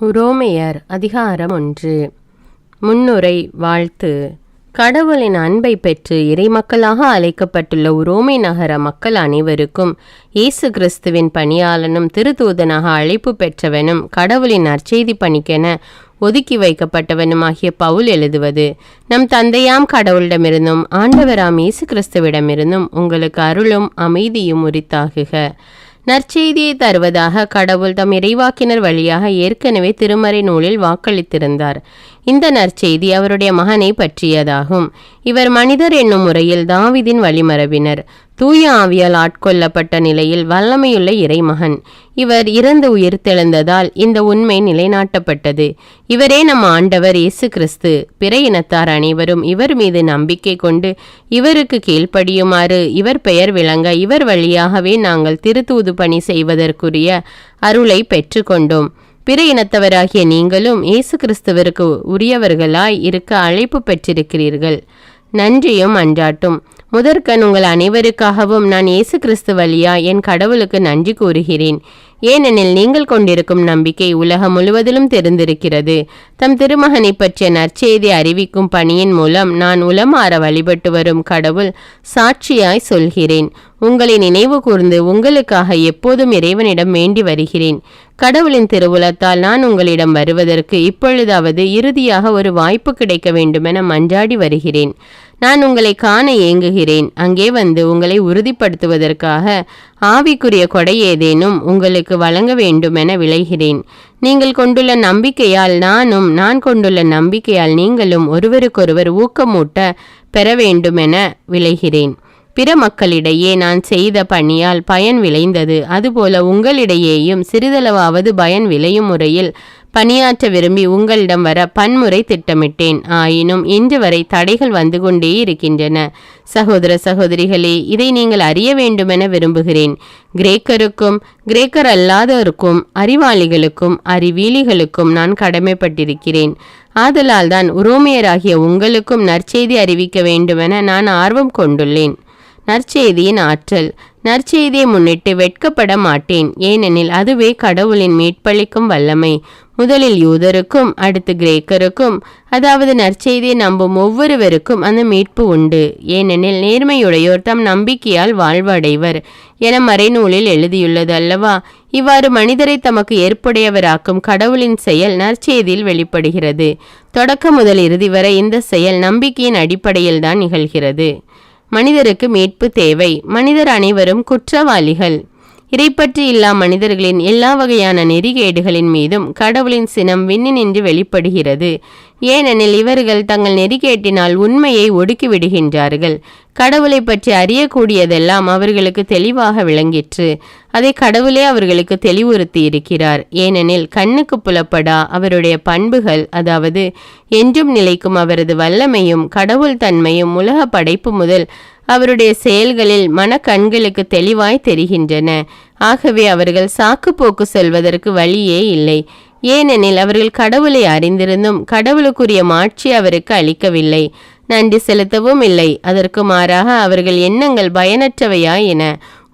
உரோமையர் அதிகாரம் 1. முன்னுரை. வாழ்த்து. கடவுளின் அன்பை பெற்று இறைமக்களாக அழைக்கப்பட்டுள்ள உரோமை நகர மக்கள் அனைவருக்கும் இயேசு கிறிஸ்துவின் பணியாளனும் திருத்தூதனாக அழைப்பு பெற்றவனும் கடவுளின் நற்செய்தி பணிக்கென ஒதுக்கி வைக்கப்பட்டவனுமாகிய பவுல் எழுதுவது: நம் தந்தையாம் கடவுளிடமிருந்தும் ஆண்டவராம் இயேசு கிறிஸ்துவிடமிருந்தும் உங்களுக்கு அருளும் அமைதியும் உரித்தாகுக. நற்செய்தியை தருவதாக கடவுள் தம் இறைவாக்கினர் வழியாக ஏற்கனவே திருமறை நூலில் வாக்களித்திருந்தார். இந்த நற்செய்தி அவருடைய மகனை பற்றியதாகும். இவர் மனிதர் என்னும் முறையில் தாவீதின் வழிமரபினர், தூய ஆவியால் ஆட்கொள்ளப்பட்ட நிலையில் வல்லமையுள்ள இறைமகன். இவர் இறந்து உயிர்த்தெழுந்ததால் இந்த உண்மை நிலைநாட்டப்பட்டது. இவரே நம் ஆண்டவர் இயேசு கிறிஸ்து. பிற இனத்தார் அனைவரும் இவர் மீது நம்பிக்கை கொண்டு இவருக்கு கீழ்ப்படியுமாறு இவர் பெயர் விளங்க இவர் வழியாகவே நாங்கள் திருத்தூது பணி செய்வதற்குரிய அருளை பெற்றுக்கொண்டோம். பிற இனத்தவராகிய நீங்களும் இயேசு கிறிஸ்துவிற்கு உரியவர்களாய் இருக்க அழைப்பு பெற்றிருக்கிறீர்கள். நன்றியும் அன்றாட்டும். முதற்கண் உங்கள் அனைவருக்காகவும் நான் இயேசு கிறிஸ்து வழியா என் கடவுளுக்கு நன்றி கூறுகிறேன். ஏனெனில் நீங்கள் கொண்டிருக்கும் நம்பிக்கை உலகம் முழுவதிலும் தெரிந்திருக்கிறது. தம் திருமகனை பற்றிய நற்செய்தி அறிவிக்கும் பணியின் மூலம் நான் உளமாற வழிபட்டு வரும் கடவுள் சாட்சியாய் சொல்கிறேன். உங்களை நினைவு கூர்ந்து உங்களுக்காக எப்போதும் இறைவனிடம் வேண்டி வருகிறேன். கடவுளின் திருவுளத்தால் நான் உங்களிடம் வருவதற்கு இப்பொழுதாவது இறுதியாக ஒரு வாய்ப்பு கிடைக்க வேண்டுமென மன்றாடி வருகிறேன். நான் உங்களை காண ஏங்குகிறேன். அங்கே வந்து உங்களை உறுதிப்படுத்துவதற்காக ஆவிக்குரிய கொடை ஏதேனும் உங்களுக்கு வழங்க வேண்டுமென விளைகிறேன். நீங்கள் கொண்டுள்ள நம்பிக்கையால் நானும், நான் கொண்டுள்ள நம்பிக்கையால் நீங்களும் ஒருவருக்கொருவர் ஊக்கமூட்ட பெற வேண்டுமென விளைகிறேன். பிற மக்களிடையே நான் செய்த பணியால் பயன் விளைந்தது. அதுபோல உங்களிடையேயும் சிறிதளவாவது பயன் விளையும் முறையில் பணியாற்ற விரும்பி உங்களிடம் வர பன்முறை திட்டமிட்டேன். ஆயினும் இன்று வரை தடைகள் வந்து கொண்டே இருக்கின்றன. சகோதர சகோதரிகளே, இதை நீங்கள் அறிய வேண்டுமென விரும்புகிறேன். கிரேக்கருக்கும் கிரேக்கர் அல்லாதோருக்கும் அறிவாளிகளுக்கும் அறிவீலிகளுக்கும் நான் கடமைப்பட்டிருக்கிறேன். ஆதலால் தான் உரோமையராகிய உங்களுக்கும் நற்செய்தி அறிவிக்க வேண்டுமென நான் ஆர்வம் கொண்டுள்ளேன். நற்செய்தியின் ஆற்றல். நற்செய்தியை முன்னிட்டு வெட்கப்பட மாட்டேன். ஏனெனில் அதுவே கடவுளின் மீட்பளிக்கும் வல்லமை. முதலில் யூதருக்கும் அடுத்து கிரேக்கருக்கும், அதாவது நற்செய்தியை நம்பும் ஒவ்வொருவருக்கும் அந்த மீட்பு உண்டு. ஏனெனில் நேர்மையுடையோர் தம் நம்பிக்கையால் வாழ்வடைவர் என மறைநூலில் எழுதியுள்ளது அல்லவா? இவ்வாறு மனிதரை தமக்கு ஏற்புடையவராக்கும் கடவுளின் செயல் நற்செய்தியில் வெளிப்படுகிறது. தொடக்கம் முதல் இறுதி வரை இந்த செயல் நம்பிக்கையின் அடிப்படையில் தான் நிகழ்கிறது. மனிதருக்கு மீட்பு தேவை. மனிதர் அனைவரும் குற்றவாளிகள். இறைப்பற்றி இல்லா மனிதர்களின் எல்லா வகையான நெறிகேடுகளின் மீதும் கடவுளின் சினம் விண்ணினின்று வெளிப்படுகிறது. ஏனெனில் இவர்கள் தங்கள் நெறிகேட்டினால் உண்மையை ஒடுக்கி விடுகின்றார்கள். கடவுளை பற்றி அறியக்கூடியதெல்லாம் அவர்களுக்கு தெளிவாக விளங்கிற்று. அதை கடவுளே அவர்களுக்கு தெளிவுறுத்தி இருக்கிறார். ஏனெனில் கண்ணுக்கு புலப்படா அவருடைய பண்புகள், அதாவது என்றும் நிலைக்கும் அவரது வல்லமையும் கடவுள் தன்மையும் உலக படைப்பு முதல் அவருடைய செயல்களில் மனக்கண்களுக்கு தெளிவாய் தெரிகின்றன. ஆகவே அவர்கள் சாக்குப்போக்கு சொல்வதற்கு வழியே இல்லை. ஏனெனில் அவர்கள் கடவுளை அறிந்திருந்தும் கடவுளுக்குரிய மாட்சி அவருக்கு அளிக்கவில்லை, நன்றி செலுத்தவும் இல்லை. அதற்கு மாறாக அவர்கள் எண்ணங்கள் பயனற்றவையாயின.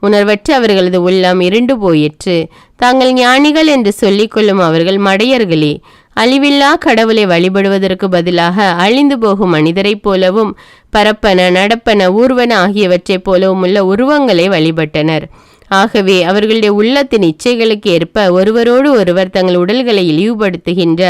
உணர்வற்ற அவர்களது உள்ளம் இருண்டு போயிற்று. தாங்கள் ஞானிகள் என்று சொல்லிக்கொள்ளும் அவர்கள் மடையர்களே. அழிவில்லா கடவுளை வழிபடுவதற்கு பதிலாக அழிந்து போகும் மனிதரைப் போலவும் பரப்பன, நடப்பன, ஊர்வன ஆகியவற்றைப் போலவும் உள்ள உருவங்களை வழிபட்டனர். ஆகவே அவர்களுடைய உள்ளத்தின் இச்சைகளுக்கு ஏற்ப ஒருவரோடு ஒருவர் தங்கள் உடல்களை இழிவுபடுத்துகின்ற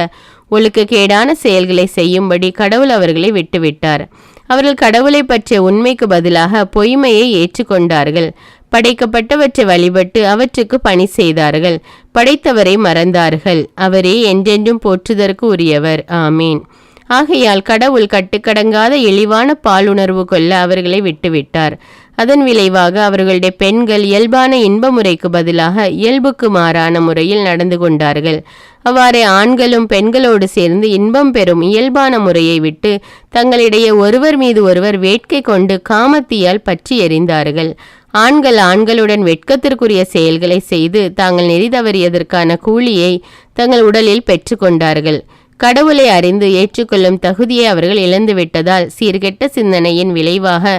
ஒழுக்கக்கேடான செயல்களை செய்யும்படி கடவுள் அவர்களை விட்டுவிட்டார். அவர்கள் கடவுளை பற்றிய உண்மைக்கு பதிலாக பொய்மையை ஏற்றுக்கொண்டார்கள். படைக்கப்பட்டவற்றை வழிபட்டு அவற்றுக்கு பணி செய்தார்கள். படைத்தவரை மறந்தார்கள். அவரே என்றென்றும் போற்றுதற்கு உரியவர். ஆமீன். ஆகையால் கடவுள் கட்டுக்கடங்காத இழிவான பாலுணர்வு கொள்ள அவர்களை விட்டுவிட்டார். அதன் விளைவாக அவர்களுடைய பெண்கள் இயல்பான இன்ப முறைக்கு பதிலாக இயல்புக்கு மாறான முறையில் நடந்து கொண்டார்கள். அவ்வாறே ஆண்களும் பெண்களோடு சேர்ந்து இன்பம் பெறும் இயல்பான முறையை விட்டு தங்களிடையே ஒருவர் மீது ஒருவர் வேட்கை கொண்டு காமத்தியால் பற்றி எறிந்தார்கள். ஆண்கள் ஆண்களுடன் வெட்கத்திற்குரிய செயல்களை செய்து தாங்கள் நெறி தவறியதற்கான கூலியை தங்கள் உடலில் பெற்றுக்கொண்டார்கள். கடவுளை அறிந்து ஏற்றுக்கொள்ளும் தகுதியை அவர்கள் இழந்துவிட்டதால் சீர்கெட்ட சிந்தனையின் விளைவாக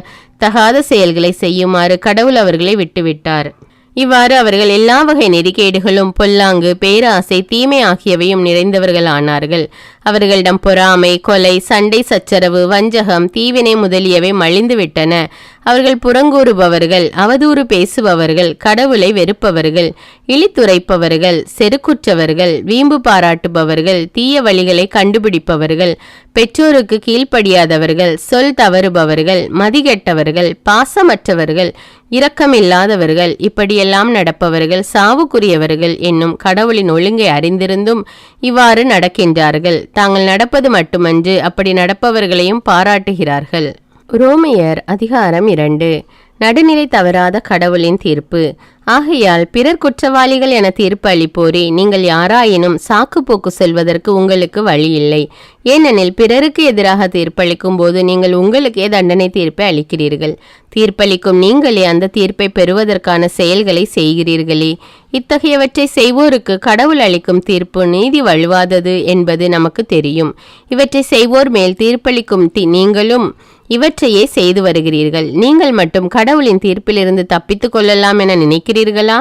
தகாத செயல்களை செய்யுமாறு கடவுள் அவர்களை விட்டுவிட்டார். இவ்வாறு அவர்கள் எல்லா வகை நெறிகேடுகளும் பொல்லாங்கு பேராசை தீமை ஆகியவையும் நிறைந்தவர்கள் ஆனார்கள். அவர்களிடம் பொறாமை கொலை சண்டை சச்சரவு வஞ்சகம் தீவினை முதலியவை மலிந்துவிட்டன. அவர்கள் புறங்கூறுபவர்கள் அவதூறு பேசுபவர்கள் கடவுளை வெறுப்பவர்கள் இழித்துரைப்பவர்கள் செருக்குற்றவர்கள் வீம்பு பாராட்டுபவர்கள் தீய வழிகளை கண்டுபிடிப்பவர்கள் பெற்றோருக்கு கீழ்ப்படியாதவர்கள் சொல் தவறுபவர்கள் மதிகெட்டவர்கள் பாசமற்றவர்கள் இரக்கமில்லாதவர்கள் இப்படியெல்லாம் நடப்பவர்கள் சாவுக்குரியவர்கள் என்னும் கடவுளின் ஒழுங்கை அறிந்திருந்தும் இவ்வாறு நடக்கின்றார்கள். தாங்கள் நடப்பது மட்டுமன்று அப்படி நடப்பவர்களையும் பாராட்டுகிறார்கள். ரோமையர் அதிகாரம் 2. நடுநிலை தவறாத கடவுளின் தீர்ப்பு. ஆகையால் பிறர் குற்றவாளிகள் என தீர்ப்பு அளிப்போரே, நீங்கள் யாராயினும் சாக்கு போக்கு சொல்வதற்கு உங்களுக்கு வழி இல்லை. ஏனெனில் பிறருக்கு எதிராக தீர்ப்பளிக்கும் போது நீங்கள் உங்களுக்கே தண்டனை தீர்ப்பை அளிக்கிறீர்கள். தீர்ப்பளிக்கும் நீங்களே அந்த தீர்ப்பை பெறுவதற்கான செயல்களை செய்கிறீர்களே. இத்தகையவற்றை செய்வோருக்கு கடவுள் அளிக்கும் தீர்ப்பு நீதி வழுவாதது என்பது நமக்கு தெரியும். இவற்றை செய்வோர் மேல் தீர்ப்பளிக்கும் நீங்களும் இவற்றையே செய்து வருகிறீர்கள். நீங்கள் மட்டும் கடவுளின் தீர்ப்பிலிருந்து தப்பித்து கொள்ளலாம் என நினைக்கிறீர்களா?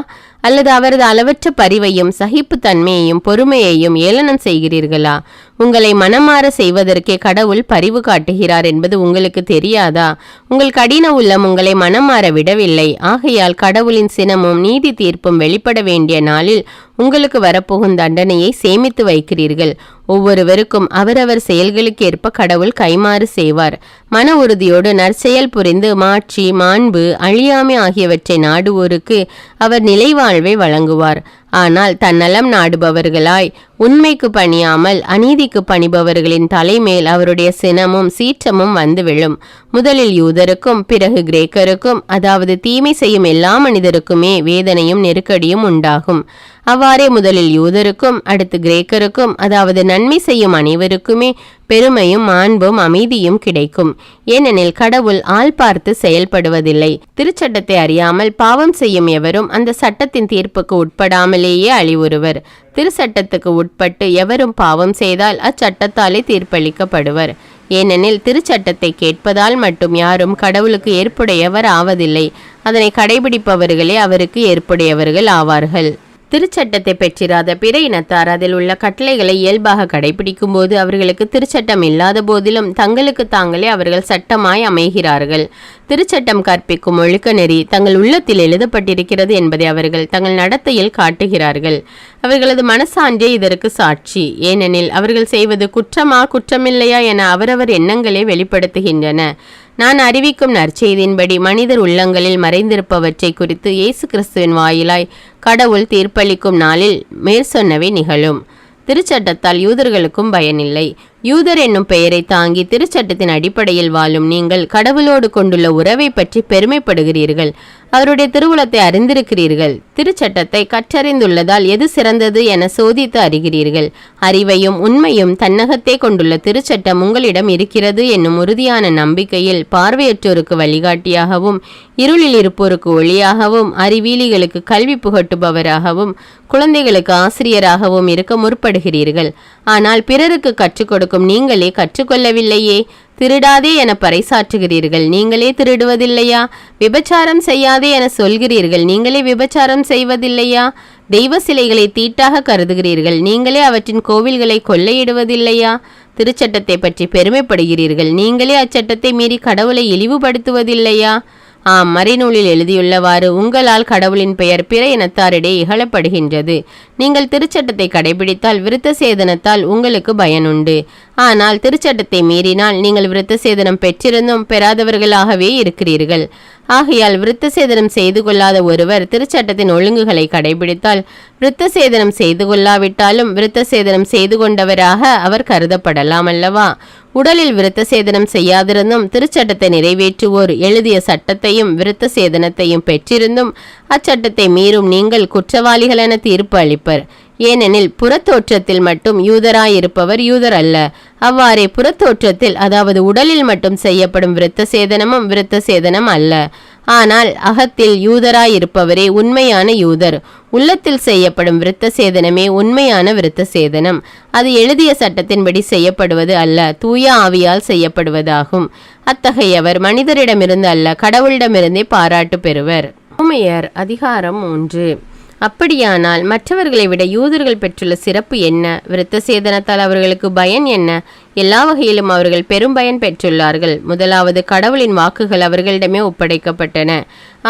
அல்லது அவரது அளவற்ற பரிவையும் சகிப்புத்தன்மையையும் பொறுமையையும் ஏளனம் செய்கிறீர்களா? உங்களை மனமாற செய்வதற்கே கடவுள் பரிவு காட்டுகிறார் என்பது உங்களுக்கு தெரியாதா? உங்கள் கடின உள்ளம் உங்களை மனமாற விடவில்லை. ஆகையால் கடவுளின் சினமும் நீதி தீர்ப்பும் வெளிப்பட வேண்டிய நாளில் உங்களுக்கு வரப்போகும் தண்டனையை சேமித்து வைக்கிறீர்கள். ஒவ்வொருவருக்கும் அவரவர் செயல்களுக்கு ஏற்ப கடவுள் கைமாறு செய்வார். மன உறுதியோடு நற்செயல் புரிந்து மாட்சி மாண்பு அழியாமை ஆகியவற்றை நாடுவோருக்கு அவர் நிலைவாழ்வை வழங்குவார். ஆனால் தன்னலம் நாடுபவர்களாய் உண்மைக்கு பணியாமல் அநீதிக்கு பணிபவர்களின் தலைமேல் அவருடைய சினமும் சீற்றமும் வந்து விழும். முதலில் யூதருக்கும் பிறகு கிரேக்கருக்கும், அதாவது தீமை செய்யும் எல்லா மனிதருக்குமே வேதனையும் நெருக்கடியும் உண்டாகும். அவ்வாறே முதலில் யூதருக்கும் அடுத்து கிரேக்கருக்கும், அதாவது நன்மை செய்யும் அனைவருக்குமே பெருமையும் மாண்பும் அமைதியும் கிடைக்கும். ஏனெனில் கடவுள் ஆள் பார்த்து செயல்படுவதில்லை. திருச்சட்டத்தை அறியாமல் பாவம் செய்யும் எவரும் அந்த சட்டத்தின் தீர்ப்புக்கு உட்படாமலேயே அழிவுறுவர். திருச்சட்டத்துக்கு உட்பட்டு எவரும் பாவம் செய்தால் அச்சட்டத்தாலே தீர்ப்பளிக்கப்படுவர். ஏனெனில் திருச்சட்டத்தை கேட்பதால் மட்டும் யாரும் கடவுளுக்கு ஏற்புடையவர் ஆவதில்லை. அதனை கடைபிடிப்பவர்களே அவருக்கு ஏற்புடையவர்கள் ஆவார்கள். திருச்சட்டத்தை பெற்றிராத பிற இனத்தார் அதில் உள்ள கட்டளைகளை இயல்பாக கடைபிடிக்கும் போது அவர்களுக்கு திருச்சட்டம் இல்லாத போதிலும் தங்களுக்கு தாங்களே அவர்கள் சட்டமாய் அமைகிறார்கள். திருச்சட்டம் கற்பிக்கும் ஒழுக்க நெறி தங்கள் உள்ளத்தில் எழுதப்பட்டிருக்கிறது என்பதை அவர்கள் தங்கள் நடத்தையில் காட்டுகிறார்கள். அவர்களது மனசான்றே இதற்கு சாட்சி. ஏனெனில் அவர்கள் செய்வது குற்றமா குற்றமில்லையா என அவரவர் எண்ணங்களே வெளிப்படுத்துகின்றன. நான் அறிவிக்கும் நற்செய்தியின்படி மனிதர் உள்ளங்களில் மறைந்திருப்பவற்றை குறித்து இயேசு கிறிஸ்துவின் வாயிலாய் கடவுள் தீர்ப்பளிக்கும் நாளில் மேற்சொன்னவை நிகழும். திருச்சட்டத்தால் யூதர்களுக்கும் பயனில்லை. யூதர் என்னும் பெயரை தாங்கி திருச்சட்டத்தின் அடிப்படையில் வாழும் நீங்கள் கடவுளோடு கொண்டுள்ள உறவை பற்றி பெருமைப்படுகிறீர்கள். அவருடைய திருவுளத்தை அறிந்திருக்கிறீர்கள். திருச்சட்டத்தை கற்றறிந்துள்ளதால் எது சிறந்தது என சோதித்து அறிகிறீர்கள். அறிவையும் உண்மையும் தன்னகத்தே கொண்டுள்ள திருச்சட்டம் உங்களிடம் இருக்கிறது என்னும் உறுதியான நம்பிக்கையில் பார்வையற்றோருக்கு வழிகாட்டியாகவும் இருளில் இருப்போருக்கு ஒளியாகவும் அறிவீலிகளுக்கு கல்வி புகட்டுபவராகவும் குழந்தைகளுக்கு ஆசிரியராகவும் இருக்க முற்படுகிறீர்கள். ஆனால் பிறருக்கு கற்றுக் கொடுக்கும் நீங்களே கற்றுக்கொள்ளவில்லையே. திருடாதே என பறைசாற்றுகிறீர்கள், நீங்களே திருடுவதில்லையா? விபச்சாரம் செய்யாதே என சொல்கிறீர்கள், நீங்களே விபச்சாரம் செய்வதில்லையா? தெய்வ சிலைகளை தீட்டாக கருதுகிறீர்கள், நீங்களே அவற்றின் கோவில்களை கொள்ளையிடுவதில்லையா? திருச்சட்டத்தை பற்றி பெருமைப்படுகிறீர்கள், நீங்களே அச்சட்டத்தை மீறி கடவுளை இழிவுபடுத்துவதில்லையா? மறைநூலில் எழுதியுள்ளவாறு உங்களால் கடவுளின் பெயர் பிற இனத்தாரிடையே இகழப்படுகின்றது. நீங்கள் திருச்சட்டத்தை கடைபிடித்தால் விருத்த சேதனத்தால் உங்களுக்கு பயனுண்டு. ஆனால் திருச்சட்டத்தை மீறினால் நீங்கள் விருத்த சேதனம் பெற்றிருந்தும் பெறாதவர்களாகவே இருக்கிறீர்கள். ஆகையால் விருத்த சேதனம் செய்து கொள்ளாத ஒருவர் திருச்சட்டத்தின் ஒழுங்குகளை கடைபிடித்தால் விருத்த சேதனம் செய்து கொள்ளாவிட்டாலும் விருத்த சேதனம் செய்து கொண்டவராக அவர் கருதப்படலாம் அல்லவா? உடலில் விருத்த சேதனம் செய்யாதிருந்தும் திருச்சட்டத்தை நிறைவேற்றுவோர் எழுதிய சட்டத்தையும் விருத்த சேதனத்தையும் பெற்றிருந்தும் அச்சட்டத்தை மீறும் நீங்கள் குற்றவாளிகள் என தீர்ப்பு அளிப்பர். ஏனெனில் புறத்தோற்றத்தில் மட்டும் யூதராயிருப்பவர் யூதர் அல்ல. அவ்வாறே புறத்தோற்றத்தில், அதாவது உடலில் மட்டும் செய்யப்படும் விருத்த சேதனமும் விருத்த சேதனம் அல்ல. ஆனால் அகத்தில் யூதராயிருப்பவரே உண்மையான யூதர். உள்ளத்தில் செய்யப்படும் விருத்த சேதனமே உண்மையான விருத்த சேதனம். அது எழுதிய சட்டத்தின்படி செய்யப்படுவது அல்ல, தூய ஆவியால் செய்யப்படுவதாகும். அத்தகையவர் மனிதரிடமிருந்து அல்ல கடவுளிடமிருந்தே பாராட்டு பெறுவர். ரோமையர் அதிகாரம் 3. அப்படியானால் மற்றவர்களை விட யூதர்கள் பெற்றுள்ள சிறப்பு என்ன? விருத்த சேதனத்தால் அவர்களுக்கு பயன் என்ன? எல்லா வகையிலும் அவர்கள் பெரும் பயன் பெற்றுள்ளார்கள். முதலாவது, கடவுளின் வாக்குகள் அவர்களிடமே ஒப்படைக்கப்பட்டன.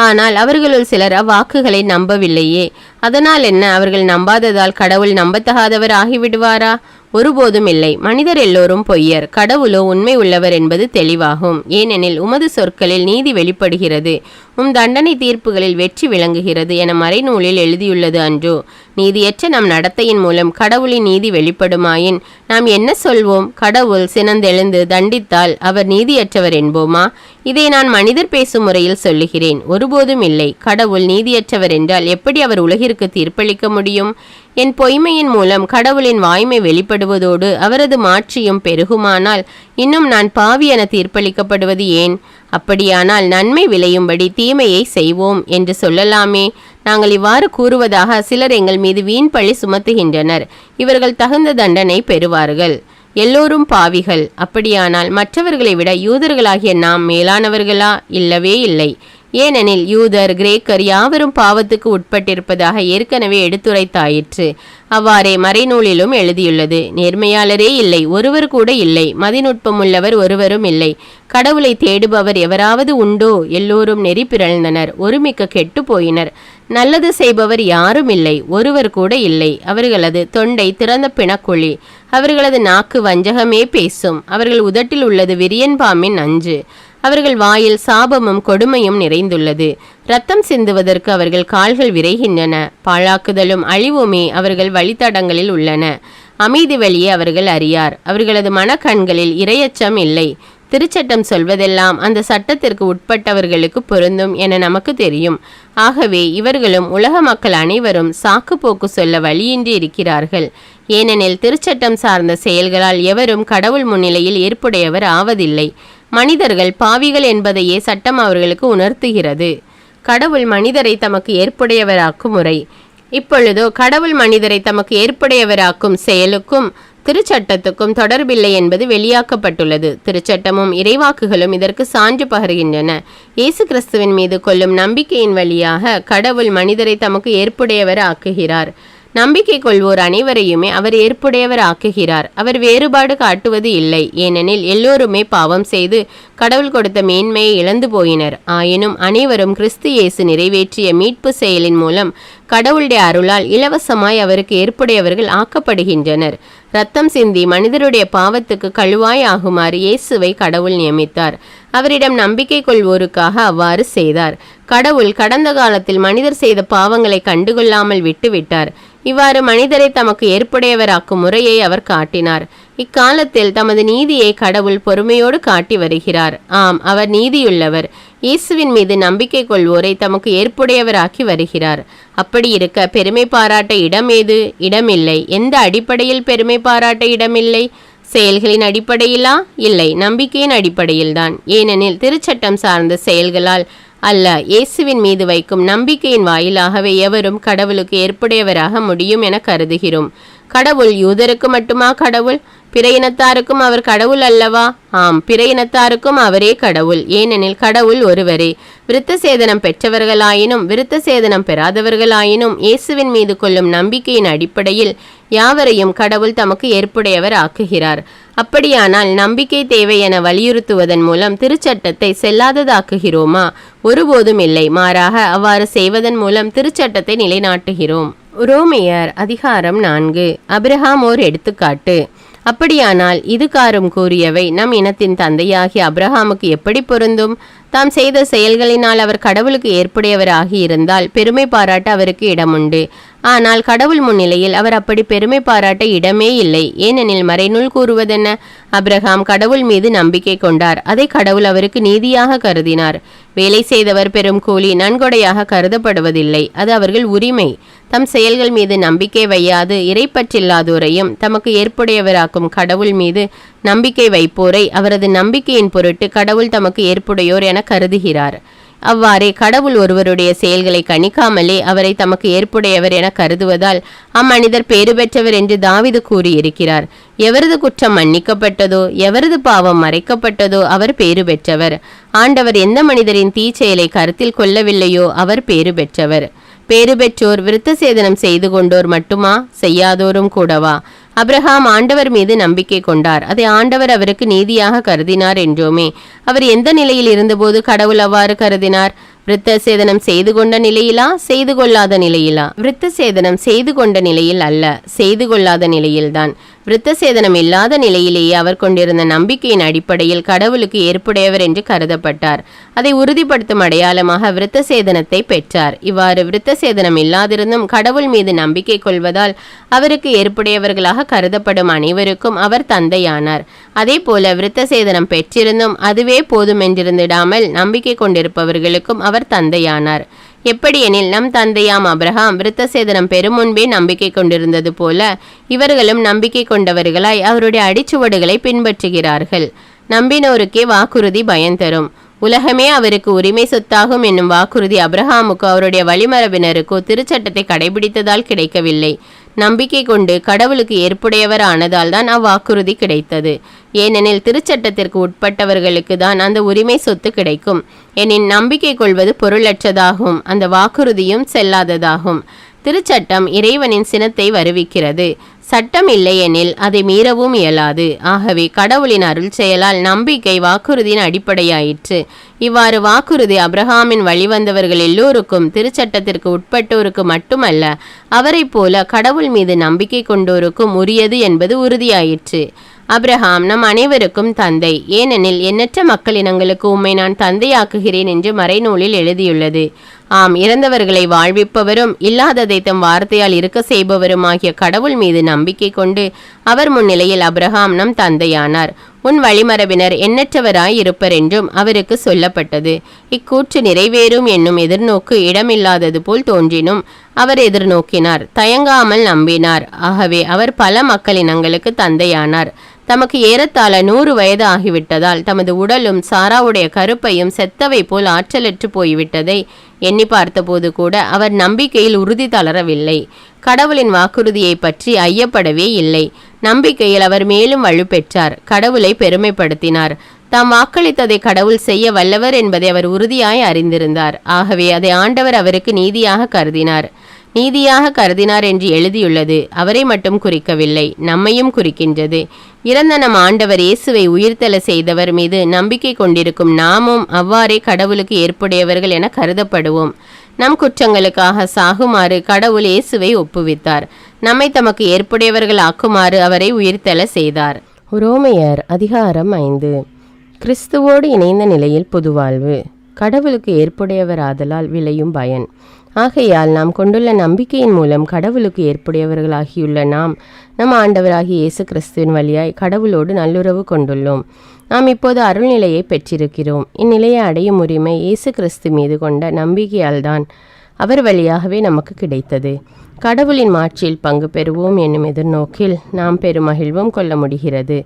ஆனால் அவர்களுள் சிலர் அவ்வாக்குகளை நம்பவில்லையே. அதனால் என்ன? அவர்கள் நம்பாததால் கடவுள் நம்பத்தகாதவர் ஆகிவிடுவாரா? ஒருபோதும் இல்லை. மனிதர் எல்லோரும் பொய்யர், கடவுளோ உண்மை உள்ளவர் என்பது தெளிவாகும். ஏனெனில் உமது சொற்களில் நீதி வெளிப்படுகிறது, தண்டனை தீர்ப்புகளில் வெற்றி விளங்குகிறது என மறைநூலில் எழுதியுள்ளது அன்றோ? நீதியற்ற நம் நடத்தையின் மூலம் கடவுளின் நீதி வெளிப்படுமாயின் நாம் என்ன சொல்வோம்? கடவுள் சினந்தெழுந்து தண்டித்தால் அவர் நீதியற்றவர் என்போமா? இதை நான் மனிதர் பேசும் முறையில் சொல்லுகிறேன். ஒருபோதும் இல்லை. கடவுள் நீதியற்றவர் என்றால் எப்படி அவர் உலகிற்கு தீர்ப்பளிக்க முடியும்? என் பொய்மையின் மூலம் கடவுளின் வாய்மை வெளிப்படுவதோடு அவரது மாட்சியும் பெருகுமானால் இன்னும் நான் பாவி என தீர்ப்பளிக்கப்படுவது ஏன்? அப்படியானால் நன்மை விளையும்படி தீமையை செய்வோம் என்று சொல்லலாமே. நாங்கள் இவ்வாறு கூறுவதாக சிலர் எங்கள் மீது வீண் பழி சுமத்துகின்றனர். இவர்கள் தகுந்த தண்டனை பெறுவார்கள். எல்லோரும் பாவிகள். அப்படியானால் மற்றவர்களை விட யூதர்களாகிய நாம் மேலானவர்களா? இல்லவே இல்லை. ஏனெனில் யூதர் கிரேக்கர் யாவரும் பாவத்துக்கு உட்பட்டிருப்பதாக ஏற்கனவே எடுத்துரைத்தாயிற்று. அவ்வாறே மறைநூலிலும் எழுதியுள்ளது. நேர்மையாளரே இல்லை, ஒருவர் கூட இல்லை. மதிநுட்பம் உள்ளவர் ஒருவரும் இல்லை. கடவுளை தேடுபவர் எவராவது உண்டோ? எல்லோரும் நெறி பிறழ்ந்தனர், ஒருமிக்க கெட்டு போயினர். நல்லது செய்பவர் யாரும் இல்லை, ஒருவர் கூட இல்லை. அவர்களது தொண்டை திறந்த பிணக்குழி, அவர்களது நாக்கு வஞ்சகமே பேசும். அவர்கள் உதட்டில் உள்ளது விரியன் பாம்பின் நஞ்சு. அவர்கள் வாயில் சாபமும் கொடுமையும் நிறைந்துள்ளது. இரத்தம் சிந்துவதற்கு அவர்கள் கால்கள் விரைகின்றன. பாழாக்குதலும் அழிவுமே அவர்கள் வழித்தடங்களில் உள்ளன. அமைதி வழியே அவர்கள் அறியார். அவர்களது மனக்கண்களில் இரையச்சம் இல்லை. திருச்சட்டம் சொல்வதெல்லாம் அந்த சட்டத்திற்கு உட்பட்டவர்களுக்கு பொருந்தும் என நமக்கு தெரியும். ஆகவே இவர்களும் உலக மக்கள் அனைவரும் சாக்கு போக்கு சொல்ல வழியின்றி இருக்கிறார்கள். ஏனெனில் திருச்சட்டம் சார்ந்த செயல்களால் எவரும் கடவுள் முன்னிலையில் ஏற்புடையவர் ஆவதில்லை. மனிதர்கள் பாவிகள் என்பதையே சட்டம் அவர்களுக்கு உணர்த்துகிறது. கடவுள் மனிதரை தமக்கு ஏற்புடையவராக்கும் முறை. இப்பொழுதோ கடவுள் மனிதரை தமக்கு ஏற்புடையவராக்கும் செயலுக்கும் திருச்சட்டத்துக்கும் தொடர்பில்லை என்பது வெளியாக்கப்பட்டுள்ளது. திருச்சட்டமும் இறைவாக்குகளும் இதற்கு சான்று பகர்கின்றன. இயேசு கிறிஸ்துவின் மீது கொள்ளும் நம்பிக்கையின் வழியாக கடவுள் மனிதரை தமக்கு ஏற்புடையவர் ஆக்குகிறார். நம்பிக்கை கொள்வோர் அனைவரையுமே அவர் ஏற்புடையவர் ஆக்குகிறார். அவர் வேறுபாடு காட்டுவது இல்லை. ஏனெனில் எல்லோருமே பாவம் செய்து கடவுள் கொடுத்த மேன்மையை இழந்து போயினர். ஆயினும் அனைவரும் கிறிஸ்து இயேசு நிறைவேற்றிய மீட்பு செயலின் மூலம் கடவுளுடைய அருளால் இலவசமாய் அவருக்கு ஏற்புடையவர்கள் ஆக்கப்படுகின்றனர். இரத்தம் சிந்தி மனிதருடைய பாவத்துக்கு கழுவாய் ஆகுமாறு இயேசுவை கடவுள் நியமித்தார். அவரிடம் நம்பிக்கை கொள்வோருக்காக அவ்வாறு செய்தார். கடவுள் கடந்த காலத்தில் மனிதர் செய்த பாவங்களை கண்டுகொள்ளாமல் விட்டுவிட்டார். இவ்வாறு மனிதரை தமக்கு ஏற்புடையவராக்கும் முறையை அவர் காட்டினார். இக்காலத்தில் தமது நீதியை கடவுள் பொறுமையோடு காட்டி வருகிறார். ஆம், அவர் நீதியுள்ளவர். இயேசுவின் மீது நம்பிக்கை கொள்வோரை தமக்கு ஏற்புடையவராக்கி வருகிறார். அப்படி இருக்க பெருமை பாராட்ட இடம் ஏது? இடமில்லை. எந்த அடிப்படையில் பெருமை பாராட்ட இடமில்லை? செயல்களின் அடிப்படையிலா? இல்லை, நம்பிக்கையின் அடிப்படையில்தான். ஏனெனில் திருச்சட்டம் சார்ந்த செயல்களால் அல்ல, இயேசுவின் மீது வைக்கும் நம்பிக்கையின் வாயிலாகவே எவரும் கடவுளுக்கு ஏற்புடையவராக முடியும் என கருதுகிறோம். கடவுள் யூதருக்கு மட்டுமா கடவுள்? பிற இனத்தாருக்கும் அவர் கடவுள் அல்லவா? ஆம், பிற இனத்தாருக்கும் அவரே கடவுள். ஏனெனில் கடவுள் ஒருவரே. விருத்த சேதனம் பெற்றவர்களாயினும் விருத்த சேதனம் பெறாதவர்களாயினும் இயேசுவின் மீது கொள்ளும் நம்பிக்கையின் அடிப்படையில் யாவரையும் கடவுள் தமக்கு ஏற்புடையவர் ஆக்குகிறார். அப்படியானால் நம்பிக்கை தேவை என வலியுறுத்துவதன் மூலம் திருச்சட்டத்தை செல்லாததாக்குகிறோமா? ஒருபோதும் இல்லை. மாறாக அவ்வாறு செய்வதன் மூலம் திருச்சட்டத்தை நிலைநாட்டுகிறோம். ரோமையர் அதிகாரம் 4. அபிரகாம் ஓர் எடுத்துக்காட்டு. அப்படியானால் இதுகாரும் கூறியவை நம் இனத்தின் தந்தையாகிய அபிரகாமுக்கு எப்படி பொருந்தும்? தாம் செய்த செயல்களினால் அவர் கடவுளுக்கு ஏற்புடையவராகி இருந்தால் பெருமை பாராட்ட அவருக்கு இடமுண்டு. ஆனால் கடவுள் முன்னிலையில் அவர் அப்படி பெருமை பாராட்ட இடமே இல்லை. ஏனெனில் மறைநூல் கூறுவதென்ன? அபிரகாம் கடவுள் மீது நம்பிக்கை கொண்டார். அதை கடவுள் அவருக்கு நீதியாக கருதினார். வேலை செய்தவர் பெரும் கூலி நன்கொடையாக கருதப்படுவதில்லை, அது அவர்கள் உரிமை. தம் செயல்கள் மீது நம்பிக்கை வையாது இறைப்பற்றில்லாதோரையும் தமக்கு ஏற்புடையவராக்கும் கடவுள் மீது நம்பிக்கை வைப்போரை அவரது நம்பிக்கையின் பொருட்டு கடவுள் தமக்கு ஏற்புடையோர் என கருதுகிறார். அவ்வாறே கடவுள் ஒருவருடைய செயல்களை கணிக்காமலே அவரை தமக்கு ஏற்புடையவர் என கருதுவதால் அம்மனிதர் பேறு பெற்றவர் என்று தாவீது கூறியிருக்கிறார். எவரது குற்றம் மன்னிக்கப்பட்டதோ, எவரது பாவம் மறைக்கப்பட்டதோ அவர் பேறு பெற்றவர். ஆண்டவர் எந்த மனிதரின் தீச்செயலை கருத்தில் கொள்ளவில்லையோ அவர் பேறு பெற்றவர். பேறு பெற்றோர் விருத்த சேதனம் செய்து கொண்டோர் மட்டுமா, செய்யாதோரும் கூடவா? அப்ரஹாம் ஆண்டவர் மீது நம்பிக்கை கொண்டார், அதை ஆண்டவர் அவருக்கு நீதியாக கருதினார் என்றோமே. அவர் எந்த நிலையில் இருந்தபோது கடவுள் அவ்வாறு கருதினார்? விருத்த சேதனம் செய்து கொண்ட நிலையிலா, செய்து கொள்ளாத நிலையிலா? விருத்த சேதனம் செய்து கொண்ட நிலையில் அல்ல, செய்து கொள்ளாத நிலையில்தான். விருத்த சேதனம் இல்லாத நிலையிலேயே அவர் கொண்டிருந்த நம்பிக்கையின் அடிப்படையில் கடவுளுக்கு ஏற்புடையவர் என்று கருதப்பட்டார். அதை உறுதிப்படுத்தும் அடையாளமாக விருத்த சேதனத்தை பெற்றார். இவ்வாறு விருத்த சேதனம் இல்லாதிருந்தும் கடவுள் மீது நம்பிக்கை கொள்வதால் அவருக்கு ஏற்புடையவர்களாக கருதப்படும் அனைவருக்கும் அவர் தந்தையானார். அதே போல விருத்த சேதனம் பெற்றிருந்தும் அதுவே போதும் என்றிருந்திடாமல் நம்பிக்கை கொண்டிருப்பவர்களுக்கும் அவர் தந்தையானார். எப்படியெனில் நம் தந்தையாம் அப்ரஹாம் விருத்த சேதனம் பெரும் முன்பே நம்பிக்கை கொண்டிருந்தது போல இவர்களும் நம்பிக்கை கொண்டவர்களாய் அவருடைய அடிச்சுவடுகளை பின்பற்றுகிறார்கள். நம்பினோருக்கே வாக்குறுதி பயன் தரும். உலகமே அவருக்கு உரிமை சொத்தாகும் என்னும் வாக்குறுதி அப்ரஹாமுக்கு அவருடைய வழிமரபினருக்கோ திருச்சட்டத்தை கடைபிடித்ததால் கிடைக்கவில்லை. நம்பிக்கை கொண்டு கடவுளுக்கு ஏற்புடையவர் ஆனதால் தான் அவ்வாக்குறுதி கிடைத்தது. ஏனெனில் திருச்சட்டத்திற்கு உட்பட்டவர்களுக்கு தான் அந்த உரிமை சொத்து கிடைக்கும். எனின் நம்பிக்கை கொள்வது பொருளற்றதாகும், அந்த வாக்குறுதியும் செல்லாததாகும். திருச்சட்டம் இறைவனின் சினத்தை வருவிக்கிறது. சட்டம் இல்லையெனில் அதை மீறவும் இயலாது. ஆகவே கடவுளின் அருள் செயலால் நம்பிக்கை வாக்குறுதியின் அடிப்படையாயிற்று. இவ்வாறு வாக்குறுதி அப்ரஹாமின் வழிவந்தவர்கள் எல்லோருக்கும், திருச்சட்டத்திற்கு உட்பட்டோருக்கு மட்டுமல்ல, அவரை போல கடவுள் மீது நம்பிக்கை கொண்டோருக்கும் உரியது என்பது உறுதியாயிற்று. அப்ரஹாம் நம் அனைவருக்கும் தந்தை. ஏனெனில் எண்ணற்ற மக்களினங்களுக்கு உம்மை நான் தந்தையாக்குகிறேன் என்று மறைநூலில் எழுதியுள்ளது. ஆம், இறந்தவர்களை வாழ்விப்பவரும் இல்லாததை தம் வார்த்தையால் இருக்க செய்பவருமாகிய கடவுள் மீது நம்பிக்கை கொண்டு அவர் முன்னிலையில் அப்ரஹாம் நம் தந்தையானார். உன் வழிமரபினர் எண்ணற்றவராய் இருப்பர் என்றும் அவருக்கு சொல்லப்பட்டது. இக்கூற்று நிறைவேறும் என்னும் எதிர்நோக்கு இடமில்லாதது போல் தோன்றினும் அவர் எதிர்நோக்கினார், தயங்காமல் நம்பினார். ஆகவே அவர் பல மக்களினங்களுக்கு தந்தையானார். தமக்கு ஏறத்தாழ 100 வயது ஆகிவிட்டதால் தமது உடலும் சாராவுடைய கருப்பையும் செத்தவை போல் ஆற்றலற்று போய்விட்டதை எண்ணி பார்த்தபோது கூட அவர் நம்பிக்கையில் உறுதி தளரவில்லை. கடவுளின் வாக்குறுதியை பற்றி ஐயப்படவே இல்லை. நம்பிக்கையில் அவர் மேலும் வலுப்பெற்றார். கடவுளை பெருமைப்படுத்தினார். தாம் வாக்களித்ததை கடவுள் செய்ய வல்லவர் என்பதை அவர் உறுதியாய் அறிந்திருந்தார். ஆகவே அதை ஆண்டவர் அவருக்கு நீதியாக கருதினார் என்று எழுதியுள்ளது. அவரை மட்டும் குறிக்கவில்லை, நம்மையும் குறிக்கின்றது. இறந்த நம் ஆண்டவர் இயேசுவை உயிர்த்தெழ செய்தவர் மீது நம்பிக்கை கொண்டிருக்கும் நாமும் அவ்வாறே கடவுளுக்கு ஏற்புடையவர்கள் என கருதப்படுவோம். நம் குற்றங்களுக்காக சாகுமாறு கடவுள் இயேசுவை ஒப்புவித்தார். நம்மை தமக்கு ஏற்புடையவர்கள் ஆக்குமாறு அவரை உயிர்த்தெழ செய்தார். உரோமையர் அதிகாரம் 5. கிறிஸ்துவோடு இணைந்த நிலையில் புதுவாழ்வு. கடவுளுக்கு ஏற்புடையவராதலால் விளையும் பயன். ஆகையால் நாம் கொண்டுள்ள நம்பிக்கையின் மூலம் கடவுளுக்கு ஏற்புடையவர்களாகியுள்ள நம் ஆண்டவராகிய இயேசு கிறிஸ்துவின் வழியாய் கடவுளோடு நல்லுறவு கொண்டுள்ளோம். நாம் இப்போது அருள்நிலையை பெற்றிருக்கிறோம். இந்நிலையை அடையும் உரிமை இயேசு கிறிஸ்து மீது கொண்ட நம்பிக்கையால் தான் அவர் வழியாகவே நமக்கு கிடைத்தது. கடவுளின் மாட்சியில் பங்கு பெறுவோம் என்னும் எதிர்நோக்கில் நாம் பெருமகிழ்வும் கொள்ள முடிகிறது.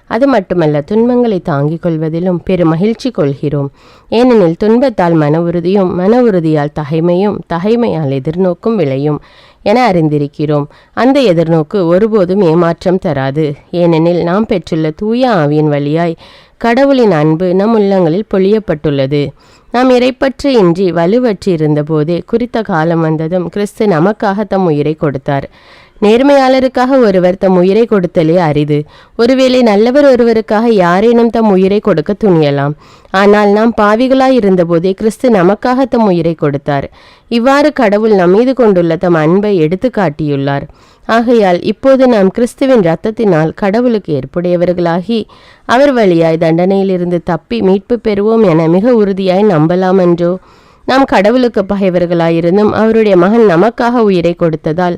அது மட்டுமல்ல, துன்பங்களை தாங்கிக் கொள்வதிலும் பெருமகிழ்ச்சி கொள்கிறோம். ஏனெனில் துன்பத்தால் மன உறுதியும், மன உறுதியால் தகைமையும், தகைமையால் எதிர்நோக்கும் விளையும் என அறிந்திருக்கிறோம். அந்த எதிர்நோக்கு ஒருபோதும் ஏமாற்றம் தராது. ஏனெனில் நாம் பெற்றுள்ள தூய ஆவியின் வழியாய் கடவுளின் அன்பு நம் உள்ளங்களில் பொழியப்பட்டுள்ளது. நாம் இறைப்பற்று இன்றி வலுவற்று இருந்தபோதே குறித்த காலம் வந்ததும் கிறிஸ்து நமக்காக தம் உயிரை கொடுத்தார். நேர்மையாளருக்காக ஒருவர் தம் உயிரை கொடுத்தலே அரிது. ஒருவேளை நல்லவர் ஒருவருக்காக யாரேனும் தம் உயிரை கொடுக்க துணியலாம். ஆனால் நாம் பாவிகளாய் இருந்தபோதே கிறிஸ்து நமக்காக தம் உயிரை கொடுத்தார். இவ்வாறு கடவுள் நம்மீது கொண்டுள்ள தம் அன்பை எடுத்து காட்டியுள்ளார். ஆகையால் இப்போது நாம் கிறிஸ்துவின் இரத்தத்தினால் கடவுளுக்கு ஏற்புடையவர்களாகி அவர் வழியாய் தண்டனையிலிருந்து தப்பி மீட்பு பெறுவோம் என மிக உறுதியாய் நம்பலாமென்றோ. நாம் கடவுளுக்கு பகைவர்களாயிருந்தும் அவருடைய மகன் நமக்காக உயிரை கொடுத்ததால்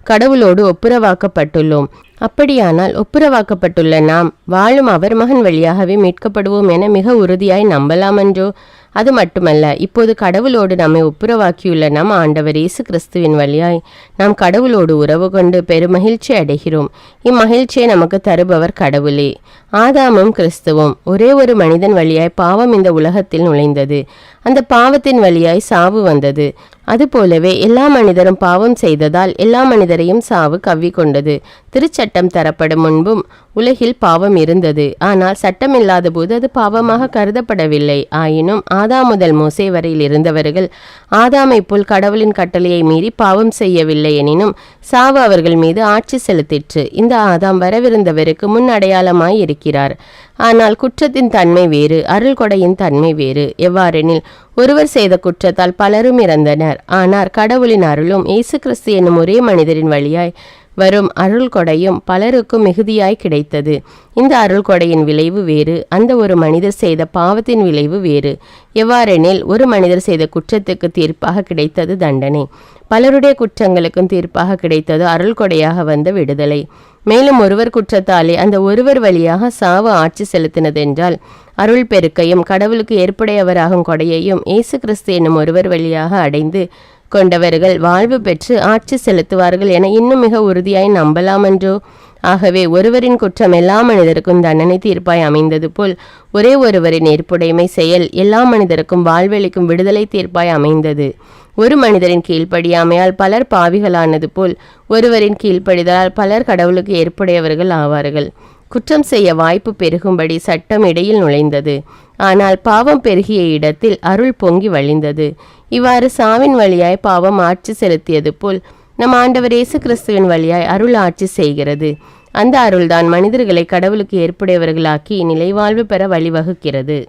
கடவுளோடு ஒப்புரவாக்கப்பட்டுள்ளோம். அப்படியானால் ஒப்புரவாக்கப்பட்டுள்ள நாம் வாழும் அவர் மகன் வழியாகவே மீட்கப்படுவோம் என மிக உறுதியாய் நம்பலாமென்றோ. அது மட்டுமல்ல, இப்போது கடவுளோடு நம்மை ஒப்புரவாக்கியுள்ள நம் ஆண்டவர் இயேசு கிறிஸ்துவின் வழியாய் நாம் கடவுளோடு உறவு கொண்டு பெருமகிழ்ச்சி அடைகிறோம். இம்மகிழ்ச்சியை நமக்கு தருபவர் கடவுளே. ஆதாமும் கிறிஸ்துவும் ஒரே ஒரு மனிதன் வழியாய் பாவம் இந்த உலகத்தில் நுழைந்தது. அந்த பாவத்தின் வழியாய் சாவு வந்தது. அதுபோலவே எல்லா மனிதரும் பாவம் செய்ததால் எல்லா மனிதரையும் சாவு கவ்விக்கொண்டது. திருச்சட்டம் தரப்படும் முன்பும் உலகில் பாவம் இருந்தது. ஆனால் சட்டம் இல்லாத போது அது பாவமாக கருதப்படவில்லை. ஆயினும் ஆதாம் முதல் மோசே வரையில் இருந்தவர்கள் ஆதாமை போல் கடவுளின் கட்டளையை மீறி பாவம் செய்யவில்லை எனினும் சாவு அவர்கள் மீது ஆட்சி செலுத்திற்று. இந்த ஆதாம் வரவிருந்தவருக்கு முன் அடையாளமாய் இருக்கிறார். ஆனால் குற்றத்தின் தன்மை வேறு, அருள் கொடையின் தன்மை வேறு. எவ்வாறெனில் ஒருவர் செய்த குற்றத்தால் பலரும் இறந்தனர். ஆனால் கடவுளின் அருளும் இயேசு கிறிஸ்து என்னும் ஒரே மனிதரின் வழியாய் வரும் அருள் கொடையும் பலருக்கும் மிகுதியாய் கிடைத்தது. இந்த அருள் கொடையின் விளைவு வேறு, அந்த ஒரு மனிதர் செய்த பாவத்தின் விளைவு வேறு. எவ்வாறெனில் ஒரு மனிதர் செய்த குற்றத்துக்கு தீர்ப்பாக கிடைத்தது தண்டனை, பலருடைய குற்றங்களுக்கும் தீர்ப்பாக கிடைத்தது அருள் கொடையாக வந்த விடுதலை. மேலும் ஒருவர் குற்றத்தாலே அந்த ஒருவர் வழியாக சாவு ஆட்சி செலுத்தினதென்றால் அருள் பெருக்கையும் கடவுளுக்கு ஏற்புடையவராகும் கொடையையும் இயேசு கிறிஸ்து என்னும் ஒருவர் வழியாக அடைந்து கொண்டவர்கள் வாழ்வு பெற்று ஆட்சி செலுத்துவார்கள் என இன்னும் மிக உறுதியாய் நம்பலாமன்றோ? ஆகவே ஒருவரின் குற்றம் எல்லா மனிதருக்கும் தண்டனை தீர்ப்பாய் அமைந்தது போல் ஒரே ஒருவரின் ஏற்புடைமை செயல் எல்லா மனிதருக்கும் வாழ்வெளிக்கும் விடுதலை தீர்ப்பாய் அமைந்தது. ஒரு மனிதரின் கீழ்ப்படியாமையால் பலர் பாவிகளானது போல் ஒருவரின் கீழ்ப்படிதலால் பலர் கடவுளுக்கு ஏற்புடையவர்கள் ஆவார்கள். குற்றம் செய்ய வாய்ப்பு பெருகும்படி சட்டம் இடையில் நுழைந்தது. ஆனால் பாவம் பெருகிய இடத்தில் அருள் பொங்கி வழிந்தது. இவ்வாறு சாவின் வழியாய் பாவம் ஆட்சி செலுத்தியது போல் நம் ஆண்டவர் இயேசு கிறிஸ்துவின் வழியாய் அருள் ஆட்சி செய்கிறது. அந்த அருள்தான் மனிதர்களை கடவுளுக்கு ஏற்புடையவர்களாக்கி நிலைவாழ்வு பெற வழிவகுக்கிறது.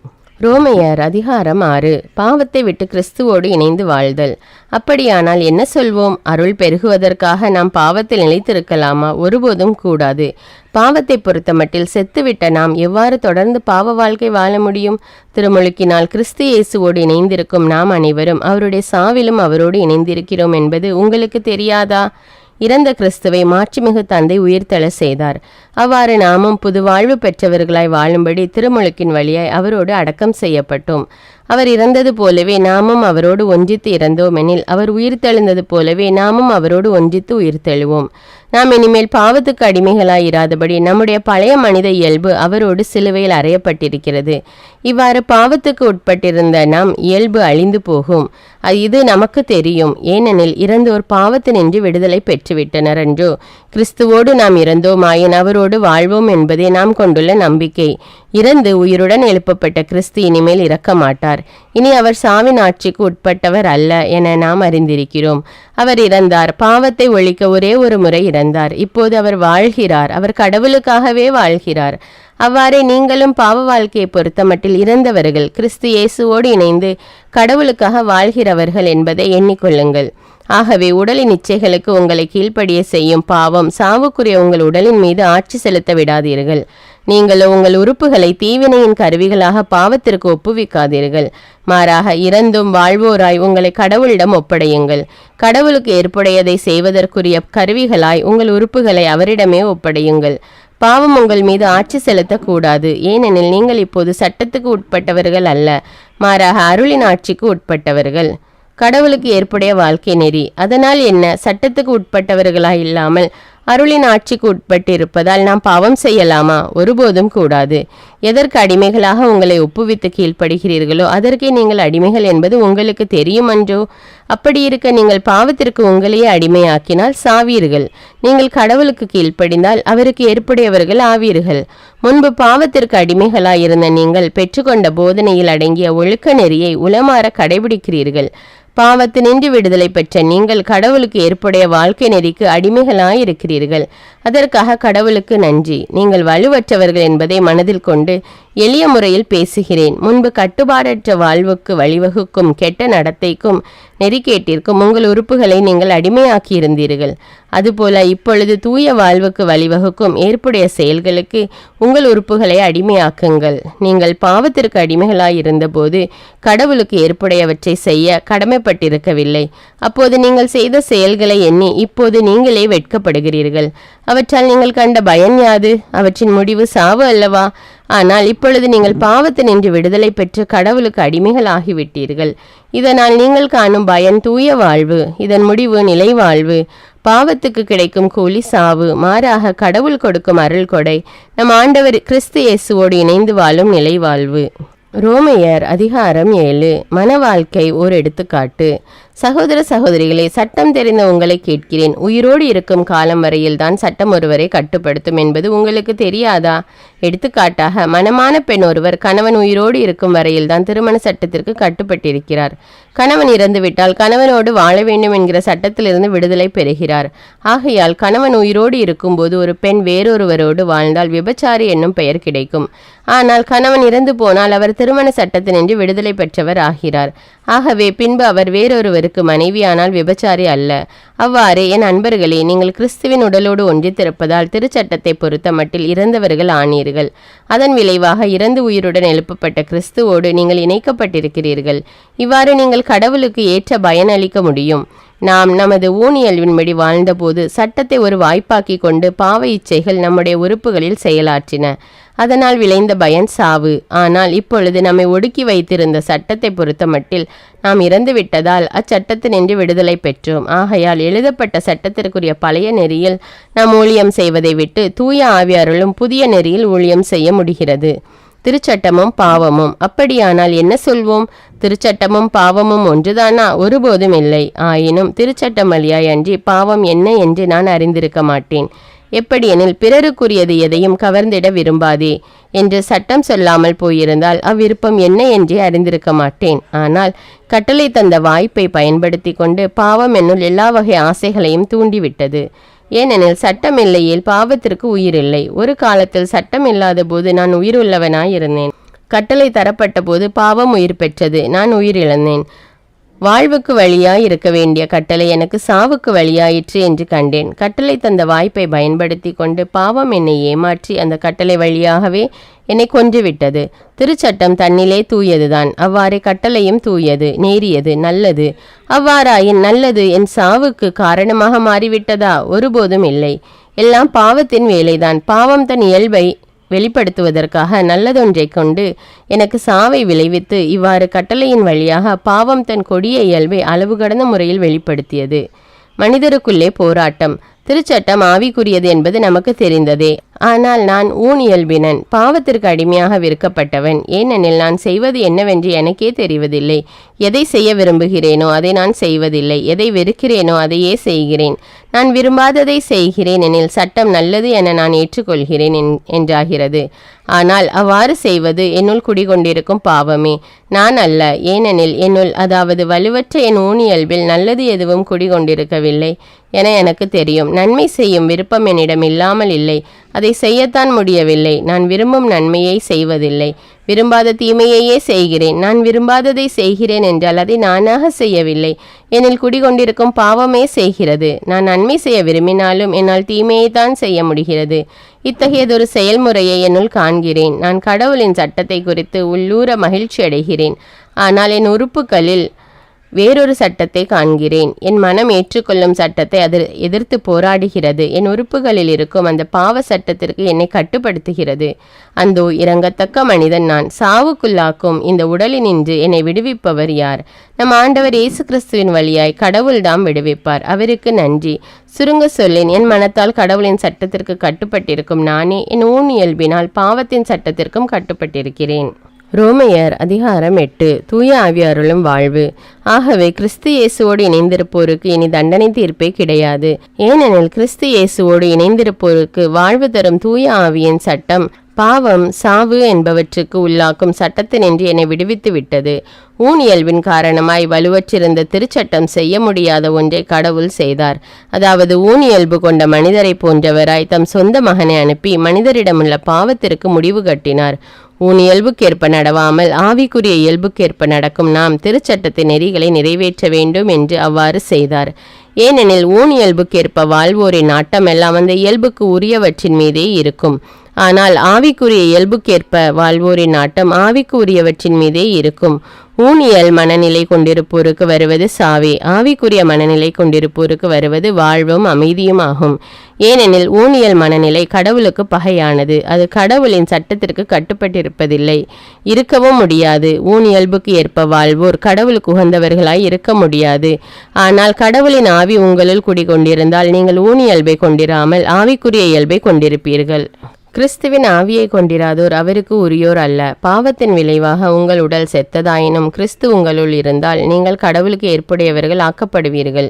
ரோமையர் அதிகாரம் 6. பாவத்தை விட்டு கிறிஸ்துவோடு இணைந்து வாழ்தல். அப்படியானால் என்ன சொல்வோம்? அருள் பெருகுவதற்காக நாம் பாவத்தில் நிலைத்திருக்கலாமா? ஒருபோதும் கூடாது. பாவத்தை பொறுத்தமட்டில் செத்துவிட்ட நாம் எவ்வாறு தொடர்ந்து பாவ வாழ்க்கை வாழ முடியும்? திருமுழுக்கினால் கிறிஸ்து இயேசுவோடு இணைந்திருக்கும் நாம் அனைவரும் அவருடைய சாவிலும் அவரோடு இணைந்திருக்கிறோம் என்பது உங்களுக்கு தெரியாதா? இறந்த கிறிஸ்துவை மாட்சிமிகு தந்தை உயிர்த்தெழ செய்தார். அவ்வாறு நாமும் புது வாழ்வு பெற்றவர்களாய் வாழும்படி திருமுழுக்கின் வழியாய் அவரோடு அடக்கம் செய்யப்பட்டோம். அவர் இறந்தது போலவே நாமும் அவரோடு ஒன்றித்து இறந்தோமெனில் அவர் உயிர்த்தெழுந்தது போலவே நாமும் அவரோடு ஒன்றித்து உயிர்த்தெழுவோம். நாம் இனிமேல் பாவத்துக்கு அடிமைகளாய் இராதபடி நம்முடைய பழைய மனித இயல்பு அவரோடு சிலுவையில் அறையப்பட்டிருக்கிறது. இவ்வாறு பாவத்துக்கு உட்பட்டிருந்த நாம் இயல்பு அழிந்து போகும். இது நமக்கு தெரியும். ஏனெனில் இறந்தோர் பாவத்தினின்று விடுதலை பெற்றுவிட்டனர் என்றோ. கிறிஸ்துவோடு நாம் இறந்தோமாயின் அவரோடு வாழ்வோம் என்பதே நாம் கொண்டுள்ள நம்பிக்கை. இறந்து உயிருடன் எழுப்பப்பட்ட கிறிஸ்து இனிமேல் இறக்க மாட்டார். இனி அவர் சாவின் ஆட்சிக்கு உட்பட்டவர் அல்ல என நாம் அறிந்திருக்கிறோம். அவர் இறந்தார், பாவத்தை ஒழிக்க ஒரே ஒரு முறை இறந்தார். இப்போது அவர் வாழ்கிறார். அவர் கடவுளுக்காகவே வாழ்கிறார். அவ்வாறே நீங்களும் பாவ வாழ்க்கையை பொறுத்தமட்டில் இறந்தவர்கள், கிறிஸ்து இயேசுவோடு இணைந்து கடவுளுக்காக வாழ்கிறவர்கள் என்பதை எண்ணிக்கொள்ளுங்கள். ஆகவே உடலின் இச்சைகளுக்கு உங்களை கீழ்ப்படிய செய்யும் பாவம் சாவுக்குரிய உங்கள் உடலின் மீது ஆட்சி செலுத்த விடாதீர்கள். நீங்களோ உங்கள் உறுப்புகளை தீவினையின் கருவிகளாக பாவத்திற்கு ஒப்புவிக்காதீர்கள். மாறாக இறந்தும் வாழ்வோராய் உங்களை கடவுளிடம் ஒப்படையுங்கள். கடவுளுக்கு ஏற்புடையதை செய்வதற்குரிய கருவிகளாய் உங்கள் உறுப்புகளை அவரிடமே ஒப்படையுங்கள். பாவம் உங்கள் மீது ஆட்சி செலுத்தக்கூடாது. ஏனெனில் நீங்கள் இப்போது சட்டத்துக்கு உட்பட்டவர்கள் அல்ல, மாறாக அருளின் ஆட்சிக்கு உட்பட்டவர்கள். கடவுளுக்கு ஏற்புடைய வாழ்க்கை நெறி. அதனால் என்ன? சட்டத்துக்கு உட்பட்டவர்களாய் இல்லாமல் அருளின் ஆட்சிக்கு உட்பட்டிருப்பதால் நாம் பாவம் செய்யலாமா? ஒருபோதும் கூடாது. எதற்கு அடிமைகளாக உங்களை ஒப்புவித்து கீழ்ப்படுகிறீர்களோ அதற்கே நீங்கள் அடிமைகள் என்பது உங்களுக்கு தெரியும் அன்றோ? அப்படி இருக்க நீங்கள் பாவத்திற்கு உங்களையே அடிமையாக்கினால் சாவீர்கள். நீங்கள் கடவுளுக்கு கீழ்ப்படிந்தால் அவருக்கு ஏற்புடையவர்கள் ஆவீர்கள். முன்பு பாவத்திற்கு அடிமைகளாயிருந்த நீங்கள் பெற்றுக்கொண்ட போதனையில் அடங்கிய ஒழுக்க நெறியை உளமாற கடைபிடிக்கிறீர்கள். பாவத்தினின்று விடுதலை பெற்ற நீங்கள் கடவுளுக்கு ஏற்புடைய வாழ்க்கை நெறிக்கு அடிமைகளாயிருக்கிறீர்கள். அதற்காக கடவுளுக்கு நன்றி. நீங்கள் வலுவற்றவர்கள் என்பதை மனதில் கொண்டு எளிய முறையில் பேசுகிறேன். முன்பு கட்டுப்பாடற்ற வாழ்வுக்கு வழிவகுக்கும் கெட்ட நடத்தைக்கும் நெறிக்கேட்டிற்கும் உங்கள் உறுப்புகளை நீங்கள் அடிமையாக்கியிருந்தீர்கள். அதுபோல இப்பொழுது தூய வாழ்வுக்கு வழிவகுக்கும் ஏற்புடைய செயல்களுக்கு உங்கள் உறுப்புகளை அடிமையாக்குங்கள். நீங்கள் பாவத்திற்கு அடிமைகளாயிருந்த போது கடவுளுக்கு ஏற்புடையவற்றை செய்ய கடமைப்பட்டிருக்கவில்லை. அப்போது நீங்கள் செய்த செயல்களை எண்ணி இப்போது நீங்களே வெட்கப்படுகிறீர்கள். அவற்றால் நீங்கள் கண்ட பயன் யாது? அவற்றின் முடிவு சாவு அல்லவா? ஆனால் இப்பொழுது நீங்கள் பாவத்தினின்று விடுதலை பெற்று கடவுளுக்கு அடிமைகள் ஆகிவிட்டீர்கள். இதனால் நீங்கள் காணும் பயன் தூய வாழ்வு, இதன் முடிவு நிலை வாழ்வு. பாவத்துக்கு கிடைக்கும் கூலி சாவு, மாறாக கடவுள் கொடுக்கும் அருள் கொடை நம் ஆண்டவர் கிறிஸ்து இயேசுவோடு இணைந்து வாழும் நிலை வாழ்வு. ரோமையர் அதிகாரம் 7. மன வாழ்க்கை ஓர் எடுத்துக்காட்டு. சகோதர சகோதரிகளே, சட்டம் தெரிந்த உங்களை கேட்கிறேன். உயிரோடு இருக்கும் காலம் வரையில் தான் சட்டம் ஒருவரை கட்டுப்படுத்தும் என்பது உங்களுக்கு தெரியாதா? எடுத்துக்காட்டாக, மணமான பெண் ஒருவர் கணவன் உயிரோடு இருக்கும் வரையில் தான் திருமண சட்டத்திற்கு கட்டுப்பட்டிருக்கிறார். கணவன் இறந்துவிட்டால் கணவனோடு வாழ வேண்டும் என்கிற சட்டத்திலிருந்து விடுதலை பெறுகிறார். ஆகையால் கணவன் உயிரோடு இருக்கும்போது ஒரு பெண் வேறொருவரோடு வாழ்ந்தால் விபச்சாரி என்னும் பெயர் கிடைக்கும். ஆனால் கணவன் இறந்து போனால் அவர் திருமண சட்டத்தினின்று விடுதலை பெற்றவர் ஆகிறார். ஆகவே பின்பு அவர் வேறொருவருக்கு மனைவியானால் விபச்சாரி அல்ல. அவ்வாறே என் அன்பர்களே, நீங்கள் கிறிஸ்துவின் உடலோடு ஒன்றித்திருப்பதால் திருச்சட்டத்தை பொறுத்த மட்டில் இறந்தவர்கள் ஆனீர்கள். அதன் விளைவாக இறந்து உயிருடன் எழுப்பப்பட்ட கிறிஸ்துவோடு நீங்கள் இணைக்கப்பட்டிருக்கிறீர்கள். இவ்வாறு நீங்கள் கடவுளுக்கு ஏற்ற பயனளிக்க முடியும். நாம் நமது ஊனியல்வின்படி வாழ்ந்தபோது சட்டத்தை ஒரு வாய்ப்பாக்கி கொண்டு பாவ இச்சைகள் நம்முடைய உறுப்புகளில் செயலாற்றின. அதனால் விளைந்த பயன் சாவு. ஆனால் இப்பொழுது நம்மை ஒடுக்கி வைத்திருந்த சட்டத்தை பொறுத்த மட்டில் நாம் இறந்துவிட்டதால் அச்சட்டத்தினின்று விடுதலை பெற்றோம். ஆகையால் எழுதப்பட்ட சட்டத்திற்குரிய பழைய நெறியில் நாம் ஊழியம் செய்வதை விட்டு தூய ஆவியாருளும் புதிய நெறியில் ஊழியம் செய்ய முடிகிறது. திருச்சட்டமும் பாவமும். அப்படியானால் என்ன சொல்வோம்? திருச்சட்டமும் பாவமும் ஒன்றுதானா? ஒருபோதும் இல்லை. ஆயினும் திருச்சட்டம் வழியாய் அன்றி பாவம் என்ன என்று நான் அறிந்திருக்க மாட்டேன். எப்படியெனில், பிறருக்குரியது எதையும் கவர்ந்திட விரும்பாதே என்று சட்டம் சொல்லாமல் போயிருந்தால் அவ்விருப்பம் என்ன என்றே அறிந்திருக்க மாட்டேன். ஆனால் கட்டளை தந்த வாய்ப்பை பயன்படுத்தி கொண்டு பாவம் என்னுள் எல்லா வகை ஆசைகளையும் தூண்டிவிட்டது. ஏனெனில் சட்டம் இல்லையேல் பாவத்திற்கு உயிர் இல்லை. ஒரு காலத்தில் சட்டம் இல்லாத போது நான் உயிர் உள்ளவனாயிருந்தேன். கட்டளை தரப்பட்ட போது பாவம் உயிர் பெற்றது, நான் உயிர் இழந்தேன். வாழ்வுக்கு வழியாய் இருக்க வேண்டிய கட்டளை எனக்கு சாவுக்கு வழியாயிற்று என்று கண்டேன். கட்டளை தந்த வாய்ப்பை பயன்படுத்தி கொண்டு பாவம் என்னை ஏமாற்றி அந்த கட்டளை வழியாகவே என்னை கொன்றுவிட்டது. திருச்சட்டம் தன்னிலே தூயதுதான், அவ்வாறே கட்டளையும் தூயது, நேரியது, நல்லது. அவ்வாறாயின் நல்லது என் சாவுக்கு காரணமாக மாறிவிட்டதா? ஒருபோதும் இல்லை. எல்லாம் பாவத்தின் வேலைதான். பாவம் தன் இயல்பை வெளிப்படுத்துவதற்காக நல்லதொன்றை கொண்டு எனக்கு சாவை விளைவித்து இவ்வாறு கட்டளையின் வழியாக பாவம் தன் கொடிய இயல்பை அளவு கடந்த முறையில் வெளிப்படுத்தியது. மனிதருக்குள்ளே போராட்டம். திருச்சட்டம் ஆவிக்குரியது என்பது நமக்கு தெரிந்ததே. ஆனால் நான் ஊனியல்பினன், பாவத்திற்கு அடிமையாக விற்கப்பட்டவன். ஏனெனில் நான் செய்வது என்னவென்று எனக்கே தெரிவதில்லை. எதை செய்ய விரும்புகிறேனோ அதை நான் செய்வதில்லை, எதை வெறுக்கிறேனோ அதையே செய்கிறேன். நான் விரும்பாததை செய்கிறேன் எனில் சட்டம் நல்லது என நான் ஏற்றுக்கொள்கிறேன் என்றாகிறது. ஆனால் அவ்வாறு செய்வது என்னுள் குடிகொண்டிருக்கும் பாவமே, நான் அல்ல. ஏனெனில் என்னுள், அதாவது வலுவற்ற என் ஊனியல்பில் நல்லது எதுவும் குடிகொண்டிருக்கவில்லை என எனக்கு தெரியும். நன்மை செய்யும் விருப்பம் என்னிடம் இல்லாமல் இல்லை, அதை செய்யத்தான் முடியவில்லை. நான் விரும்பும் நன்மையை செய்வதில்லை, விரும்பாத தீமையையே செய்கிறேன். நான் விரும்பாததை செய்கிறேன் என்றால் அதை நானாக செய்யவில்லை, என்னில் குடிகொண்டிருக்கும் பாவமே செய்கிறது. நான் நன்மை செய்ய விரும்பினாலும் என்னால் தீமையைத்தான் செய்ய முடிகிறது. இத்தகையதொரு செயல்முறையை என்னுள் காண்கிறேன். நான் கடவுளின் சட்டத்தை குறித்து உள்ளூர மகிழ்ச்சி அடைகிறேன். ஆனால் என் உறுப்புகளில் வேறொரு சட்டத்தை காண்கிறேன். என் மனம் ஏற்றுக்கொள்ளும் சட்டத்தை அது எதிர்த்து போராடுகிறது. என் உறுப்புகளில் இருக்கும் அந்த பாவ சட்டத்திற்கு என்னை கட்டுப்படுத்துகிறது. அந்தோ இரங்கத்தக்க மனிதன் நான். சாவுக்குள்ளாக்கும் இந்த உடலினின்று என்னை விடுவிப்பவர் யார்? நம் ஆண்டவர் இயேசு கிறிஸ்துவின் வழியாய் கடவுள்தாம் விடுவிப்பார். அவருக்கு நன்றி. சுருங்க சொல்லேன், என் மனத்தால் கடவுளின் சட்டத்திற்கு கட்டுப்பட்டிருக்கும் நானே என் ஊனியல்பினால் பாவத்தின் சட்டத்திற்கும் கட்டுப்பட்டிருக்கிறேன். ரோமையர் அதிகாரம் 8. தூய ஆவியாருளும் வாழ்வு. ஆகவே கிறிஸ்து இயேசுவோடு இணைந்திருப்போருக்கு இனி தண்டனை தீர்ப்பே கிடையாது. ஏனெனில் கிறிஸ்து இயேசுவோடு இணைந்திருப்போருக்கு வாழ்வு தரும் தூய ஆவியின் சட்டம் பாவம், சாவு என்பவற்றுக்கு உள்ளாக்கும் சட்டத்தினின்று என்னை விடுவித்து விட்டது. ஊனியல்பின் காரணமாய் வலுவற்றிருந்த திருச்சட்டம் செய்ய முடியாத ஒன்றை கடவுள் செய்தார். அதாவது ஊனியல்பு கொண்ட மனிதரை போன்றவராய் தம் சொந்த மகனை அனுப்பி மனிதரிடமுள்ள பாவத்திற்கு முடிவு கட்டினார். ஊனியல்புக்கேற்ப நடவாமல் ஆவிக்குரிய இயல்புக்கேற்ப நடக்கும் நாம் திருச்சட்டத்தின் நெறிகளை நிறைவேற்ற வேண்டும் என்று அவ்வாறு செய்தார். ஏனெனில் ஊனியல்புக்கேற்ப வாழ்வோரின் நாட்டமெல்லாம் அந்த இயல்புக்கு உரியவற்றின் மீதே இருக்கும். ஆனால் ஆவிக்குரிய இயல்புக்கேற்ப வாழ்வோரின் நாட்டம் ஆவிக்குரியவற்றின் மீதே இருக்கும். ஊனியல் மனநிலை கொண்டிருப்போருக்கு வருவது சாவே, ஆவிக்குரிய மனநிலை கொண்டிருப்போருக்கு வருவது வாழ்வும் அமைதியும் ஆகும். ஏனெனில் ஊனியல் மனநிலை கடவுளுக்கு பகையானது, அது கடவுளின் சட்டத்திற்கு கட்டுப்பட்டிருப்பதில்லை, இருக்கவும் முடியாது. ஊனியல்புக்கு ஏற்ப வாழ்வோர் கடவுளுக்கு உகந்தவர்களாய் இருக்க முடியாது. ஆனால் கடவுளின் ஆவி உங்களுள் குடிகொண்டிருந்தால் நீங்கள் ஊனியல்பை கொண்டிராமல் ஆவிக்குரிய இயல்பை கொண்டிருப்பீர்கள். கிறிஸ்துவின் ஆவியை கொண்டிராதோர் அவருக்கு உரியோர் அல்ல. பாவத்தின் விளைவாக உங்கள் உடல் செத்ததாயினும் கிறிஸ்து உங்களுள் இருந்தால் நீங்கள் கடவுளுக்கு ஏற்புடையவர்கள் ஆக்கப்படுவீர்கள்.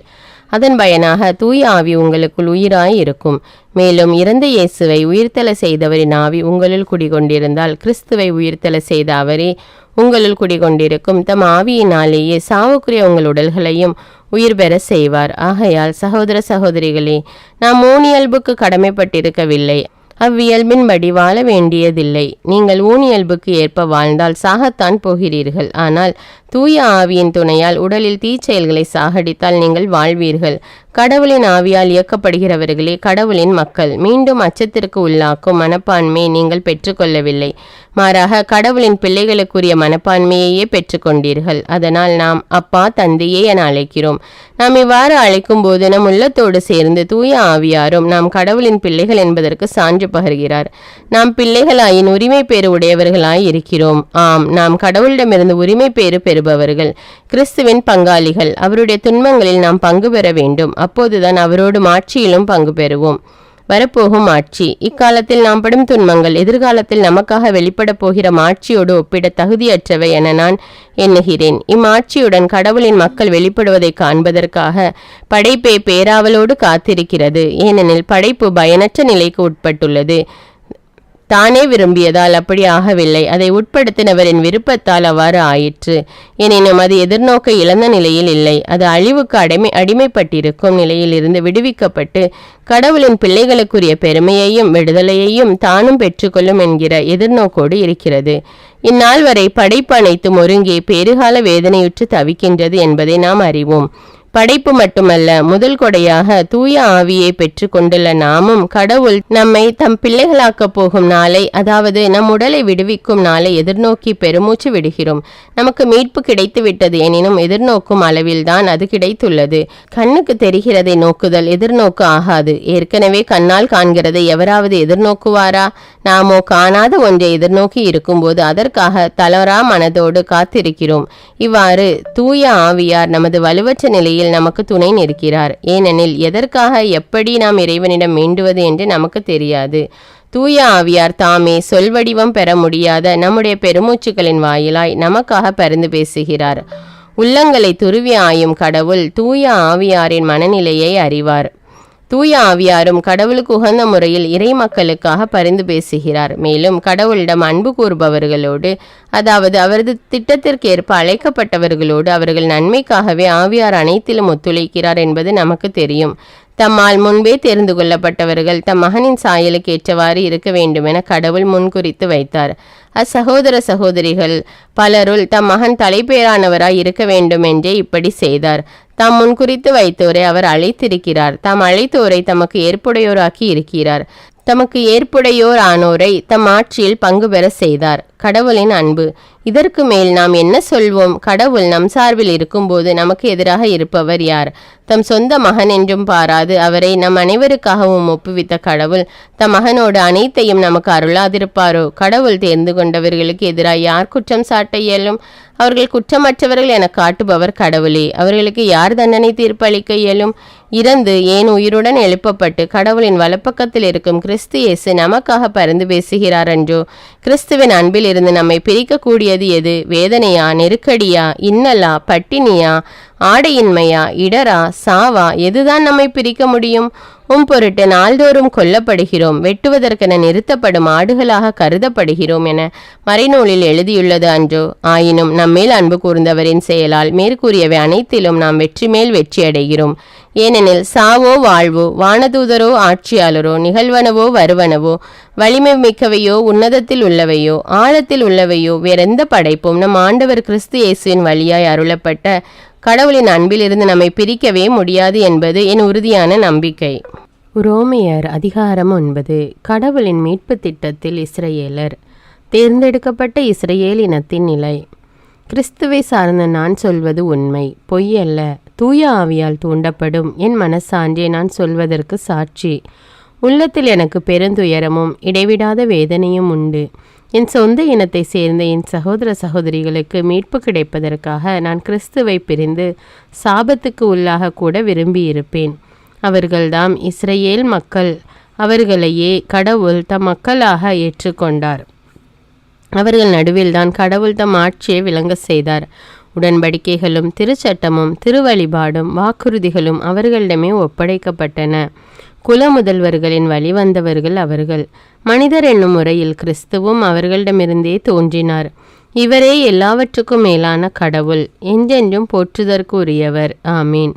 அதன் பயனாக தூய ஆவி உங்களுக்குள் உயிராய் இருக்கும். மேலும் இறந்த இயேசுவை உயிர்த்தெழ செய்தவரின் ஆவி உங்களுள் குடிகொண்டிருந்தால் கிறிஸ்துவை உயிர்த்தெழ செய்த அவரே உங்களுள் குடிகொண்டிருக்கும். தம் ஆவியினாலேயே சாவுக்குரிய உங்கள் உடல்களையும் உயிர் பெற செய்வார். ஆகையால் சகோதர சகோதரிகளே, நாம் ஊனியல்புக்கு கடமைப்பட்டிருக்கவில்லை, அவ்வியல்பின்படி வாழ வேண்டியதில்லை. நீங்கள் ஊனியல்புக்கு ஏற்ப வாழ்ந்தால் சாகத்தான் போகிறீர்கள். ஆனால் தூய ஆவியின் துணையால் உடலில் தீச்செயல்களை சாகடித்தால் நீங்கள் வாழ்வீர்கள். கடவுளின் ஆவியால் இயக்கப்படுகிறவர்களே கடவுளின் மக்கள். மீண்டும் அச்சத்திற்கு உள்ளாக்கும் மனப்பான்மையை நீங்கள் பெற்றுக்கொள்ளவில்லை, மாறாக கடவுளின் பிள்ளைகளுக்குரிய மனப்பான்மையையே பெற்றுக்கொண்டீர்கள். அதனால் நாம் அப்பா தந்தையே என அழைக்கிறோம். நாம் இவ்வாறு அழைக்கும் போது நம் உள்ளத்தோடு சேர்ந்து தூய ஆவியாரும் நாம் கடவுளின் பிள்ளைகள் என்பதற்கு சான்று பகர்கிறார். நாம் பிள்ளைகளாயின் உரிமை பேறு உடையவர்களாய் இருக்கிறோம். ஆம், நாம் கடவுளிடமிருந்து உரிமை பேறு பெறுபவர்கள், கிறிஸ்துவின் பங்காளிகள். அவருடைய துன்பங்களில் நாம் பங்கு பெற வேண்டும். அப்போதுதான் அவரோடு மாட்சியிலும் பங்கு பெறுவோம். வரப்போகும் ஆட்சி. இக்காலத்தில் நாம் படும் துன்பங்கள் எதிர்காலத்தில் நமக்காக வெளிப்பட போகிற மாட்சியோடு ஒப்பிட தகுதியற்றவை என நான் எண்ணுகிறேன். இம்மாட்சியுடன் கடவுளின் மக்கள் வெளிப்படுவதை காண்பதற்காக படைப்பே பேராவலோடு காத்திருக்கிறது. ஏனெனில் படைப்பு பயனற்ற நிலைக்கு உட்பட்டுள்ளது. தானே விரும்பியதால் அப்படி ஆகவில்லை, அதை உட்படுத்தினவரின் விருப்பத்தால் அவ்வாறு ஆயிற்று. எனினும் அது எதிர்நோக்க இழந்த நிலையில் இல்லை, அது அழிவுக்கு அடிமைப்பட்டிருக்கும் நிலையில் இருந்து விடுவிக்கப்பட்டு கடவுளின் பிள்ளைகளுக்குரிய பெருமையையும் விடுதலையையும் தானும் பெற்றுக்கொள்ளும் என்கிற எதிர்நோக்கோடு இருக்கிறது. இந்நாள் வரை படைப்பு அனைத்தும் ஒருங்கே பேறுகால வேதனையுற்று தவிக்கின்றது என்பதை நாம் அறிவோம். படைப்பு மட்டுமல்ல, முதல் கொடையாக தூய ஆவியை பெற்று கொண்டுள்ள நாமும் கடவுள் நம்மை தம் பிள்ளைகளாக்கப் போகும் நாளை, அதாவது நம் உடலை விடுவிக்கும் நாளை எதிர்நோக்கி பெருமூச்சு விடுகிறோம். நமக்கு மீட்பு கிடைத்து விட்டது, எனினும் எதிர்நோக்கும் அளவில்தான் அது கிடைத்துள்ளது. கண்ணுக்கு தெரிகிறதை நோக்குதல் எதிர்நோக்கு ஆகாது. ஏற்கனவே கண்ணால் காண்கிறதை எவராவது எதிர்நோக்குவாரா? நாமோ காணாத ஒன்றை எதிர்நோக்கி இருக்கும்போது அதற்காக தளரா மனதோடு காத்திருக்கிறோம். இவ்வாறு தூய ஆவியார் நமது வலுவற்ற நிலையில் நமக்கு துணை நிற்கிறார். ஏனெனில் எதற்காக எப்படி நாம் இறைவனிடம் வேண்டுவது என்று நமக்கு தெரியாது. தூய ஆவியார் தாமே சொல்வடிவம் பெற முடியாத நம்முடைய பெருமூச்சுக்களின் வாயிலாய் நமக்காக பரிந்து பேசுகிறார். உள்ளங்களை துருவி ஆயும் கடவுள் தூய ஆவியாரின் மனநிலையை அறிவார். தூய ஆவியாரும் கடவுளுக்கு உகந்த முறையில் இறை மக்களுக்காக பரிந்து பேசுகிறார். மேலும் கடவுளிடம் அன்பு கூறுபவர்களோடு, அதாவது அவரது திட்டத்திற்கேற்ப அழைக்கப்பட்டவர்களோடு அவர்கள் நன்மைக்காகவே ஆவியார் அனைத்திலும் ஒத்துழைக்கிறார் என்பது நமக்கு தெரியும். தம்மால் முன்பே தெரிந்து கொள்ளப்பட்டவர்கள் தம் மகனின் சாயலுக்கு ஏற்றவாறு இருக்க வேண்டுமென கடவுள் முன்குறித்து வைத்தார். அச்சகோதர சகோதரிகள் பலருள் தம் மகன் தலைப்பேரானவராய் இருக்க வேண்டும் என்றே இப்படி செய்தார். தாம் முன்குறித்து வைத்தோரை அவர் அழைத்திருக்கிறார். தாம் அழைத்தோரை தமக்கு ஏற்புடையோராக்கி இருக்கிறார். தமக்கு ஏற்புடையோர் ஆனோரை தம் ஆட்சியில் பங்கு பெற செய்தார். கடவுளின் அன்பு. இதற்கு மேல் நாம் என்ன சொல்வோம்? கடவுள் நம் சார்பில் இருக்கும்போது நமக்கு எதிராக இருப்பவர் யார்? தம் சொந்த மகன் என்றும் பாராது அவரை நம் அனைவருக்காகவும் ஒப்புவித்த கடவுள் தம் மகனோடு அனைத்தையும் நமக்கு அருளாதிருப்பாரோ? கடவுள் தேர்ந்து கொண்டவர்களுக்கு எதிராக யார் குற்றம் சாட்ட இயலும்? அவர்கள் குற்றமற்றவர்கள் என காட்டுபவர் கடவுளே. அவர்களுக்கு யார் தண்டனை தீர்ப்பளிக்க இயலும்? இறந்து ஏன் உயிருடன் எழுப்பப்பட்டு கடவுளின் வலப்பக்கத்தில் இருக்கும் கிறிஸ்து இயேசு நமக்காக பரிந்து பேசுகிறார் என்றோ? கிறிஸ்துவின் அன்பில் இருந்து நம்மை பிரிக்கக்கூடியது எது? வேதனையா, நெருக்கடியா, இன்னலா, பட்டினியா, ஆடையின்மையா, இடரா, சாவா? எதுதான் நம்மை பிரிக்க முடியும்? பொருட்டு நாள்தோறும் கொல்லப்படுகிறோம், வெட்டுவதற்கென நிறுத்தப்படும் ஆடுகளாக கருதப்படுகிறோம் என மறைநூலில் எழுதியுள்ளது அன்றோ? ஆயினும் நம்மேல் அன்பு கூர்ந்தவரின் செயலால் மேற்கூறியவை அனைத்திலும் நாம் வெற்றி மேல் வெற்றி அடைகிறோம். ஏனெனில் சாவோ வாழ்வோ, வானதூதரோ ஆட்சியாளரோ, நிகழ்வனவோ வருவனவோ, வலிமை மிக்கவையோ, உன்னதத்தில் உள்ளவையோ, ஆழத்தில் உள்ளவையோ, வேறெந்த படைப்பும் நம் ஆண்டவர் கிறிஸ்து இயேசுவின் வழியாய் அருளப்பட்ட கடவுளின் அன்பிலிருந்து நம்மை பிரிக்கவே முடியாது என்பது என் உறுதியான நம்பிக்கை. உரோமையர் அதிகாரம் 9. கடவுளின் மீட்பு திட்டத்தில் இஸ்ரவேலர். தேர்ந்தெடுக்கப்பட்ட இஸ்ரவேல் இனத்தின் நிலை. கிறிஸ்துவை சார்ந்த நான் சொல்வது உண்மை, பொய்யல்ல. தூய ஆவியால் தூண்டப்படும் என் மனசான்றே நான் சொல்வதற்கு சாட்சி. உள்ளத்தில் எனக்கு பெருந்துயரமும் இடைவிடாத வேதனையும் உண்டு. என் சொந்த இனத்தை சேர்ந்த என் சகோதர சகோதரிகளுக்கு மீட்பு கிடைப்பதற்காக நான் கிறிஸ்துவை பிரிந்து சாபத்துக்கு உள்ளாக கூட விரும்பியிருப்பேன். அவர்கள்தாம் இஸ்ரவேல் மக்கள். அவர்களையே கடவுள் தம் மக்களாக ஏற்றுக்கொண்டார். அவர்கள் நடுவில்தான் கடவுள் தம் ஆட்சியை விளங்க செய்தார். உடன்படிக்கைகளும் திருச்சட்டமும் திருவழிபாடும் வாக்குறுதிகளும் அவர்களிடமே ஒப்படைக்கப்பட்டன. குல முதல்வர்களின் வழிவந்தவர்கள் அவர்கள். மனிதர் என்னும் முறையில் கிறிஸ்துவும் அவர்களிடமிருந்தே தோன்றினார். இவரே எல்லாவற்றுக்கும் மேலான கடவுள், என்றென்றும் போற்றுதற்கு உரியவர். ஆமீன்.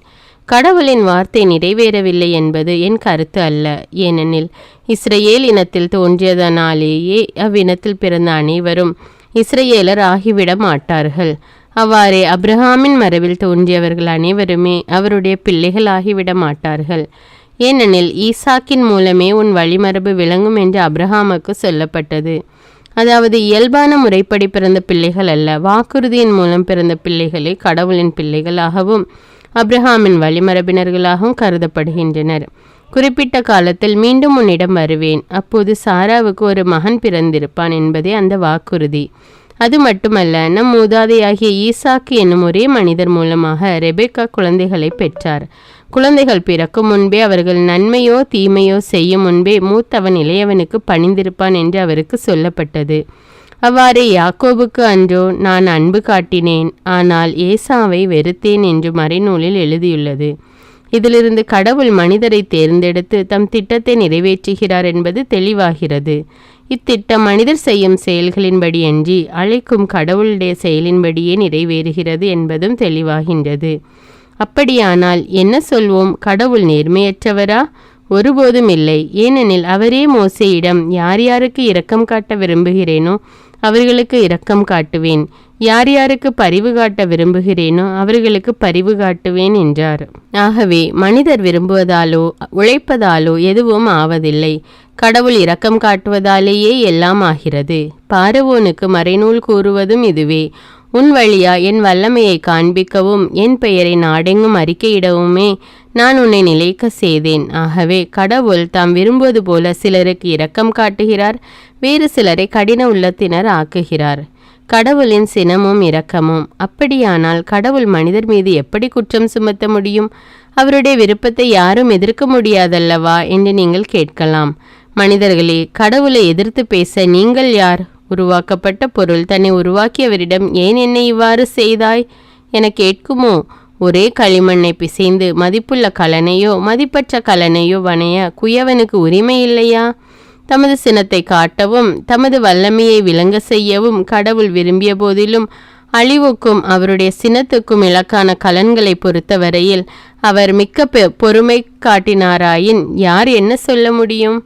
கடவுளின் வார்த்தை நிறைவேறவில்லை என்பது என் கருத்து அல்ல. ஏனெனில் இஸ்ரவேல் இனத்தில் தோன்றியதனாலேயே அவ்வினத்தில் பிறந்த அனைவரும் இஸ்ரவேலர் ஆகிவிட மாட்டார்கள். அவ்வாறே அப்ரஹாமின் மரபில் தோன்றியவர்கள் அனைவருமே அவருடைய பிள்ளைகள் ஆகிவிட மாட்டார்கள். ஏனெனில் ஈசாக்கின் மூலமே உன் வழிமரபு விளங்கும் என்று அப்ரஹாமுக்கு சொல்லப்பட்டது. அதாவது இயல்பான முறைப்படி பிறந்த பிள்ளைகள் அல்ல, வாக்குறுதியின் மூலம் பிறந்த பிள்ளைகளே கடவுளின் பிள்ளைகளாகவும் அப்ரஹாமின் வழிமரபினர்களாகவும் கருதப்படுகின்றனர். குறிப்பிட்ட காலத்தில் மீண்டும் உன்னிடம் வருவேன், அப்போது சாராவுக்கு ஒரு மகன் பிறந்திருப்பான் என்பதே அந்த வாக்குறுதி. அது மட்டுமல்ல, நம் மூதாதையாகிய ஈசாக்கு என்னும் ஒரே மனிதர் மூலமாக ரெபெக்கா குழந்தைகளை பெற்றார். குழந்தைகள் பிறக்கும் முன்பே அவர்கள் நன்மையோ தீமையோ செய்யும் முன்பே மூத்தவன் இளையவனுக்கு பணிந்திருப்பான் என்று அவருக்கு சொல்லப்பட்டது. அவ்வாறே யாக்கோபுக்கு அன்றோ நான் அன்பு காட்டினேன், ஆனால் ஏசாவை வெறுத்தேன் என்று மறைநூலில் எழுதியுள்ளது. இதிலிருந்து கடவுள் மனிதரை தேர்ந்தெடுத்து தம் திட்டத்தை நிறைவேற்றுகிறார் என்பது தெளிவாகிறது. இத்திட்டம் மனிதர் செய்யும் செயல்களின்படி அன்றி அழைக்கும் கடவுளுடைய செயலின்படியே நிறைவேறுகிறது என்பதும் தெளிவாகின்றது. அப்படியானால் என்ன சொல்வோம்? கடவுள் நேர்மையற்றவரா? ஒருபோதும் இல்லை. ஏனெனில் அவரே மோசேயிடம் யார் யாருக்கு இரக்கம் காட்ட விரும்புகிறேனோ அவர்களுக்கு இரக்கம் காட்டுவேன், யார் யாருக்கு பரிவு காட்ட விரும்புகிறேனோ அவர்களுக்கு பரிவு காட்டுவேன் என்றார். ஆகவே மனிதர் விரும்புவதாலோ உழைப்பதாலோ எதுவும் ஆவதில்லை. கடவுள் இரக்கம் காட்டுவதாலேயே எல்லாம் ஆகிறது. பார்வோனுக்கு மறைநூல் கூறுவதும் இதுவே. உன் வழியா என் வல்லமையை காண்பிக்கவும் என் பெயரை நாடெங்கும் அறிக்கையிடவுமே நான் உன்னை நிலைக்க செய்தேன். ஆகவே கடவுள் தாம் விரும்புவது போல சிலருக்கு இரக்கம் காட்டுகிறார், வேறு சிலரை கடின உள்ளத்தினர் ஆக்குகிறார். கடவுளின் சினமும் இரக்கமும். அப்படியானால் கடவுள் மனிதர் மீது எப்படி குற்றம் சுமத்த முடியும்? அவருடைய விருப்பத்தை யாரும் எதிர்க்க முடியாதல்லவா என்று நீங்கள் கேட்கலாம். மனிதர்களே, கடவுளை எதிர்த்து பேச நீங்கள் யார்? உருவாக்கப்பட்ட பொருள் தன்னை உருவாக்கியவரிடம் ஏன் என்னை இவ்வாறு செய்தாய் என கேட்குமோ? ஒரே களிமண்ணை பிசைந்து மதிப்புள்ள கலனையோ மதிப்பற்ற கலனையோ வணைய குயவனுக்கு உரிமை இல்லையா? தமது சினத்தை காட்டவும் தமது வல்லமையை விளங்க செய்யவும் கடவுள் விரும்பிய போதிலும் அழிவுக்கும் அவருடைய சினத்துக்கும் இலக்கான கலன்களை பொறுத்தவரையில் அவர் மிக்க பொறுமை காட்டினாராயின் யார் என்ன சொல்ல முடியும்?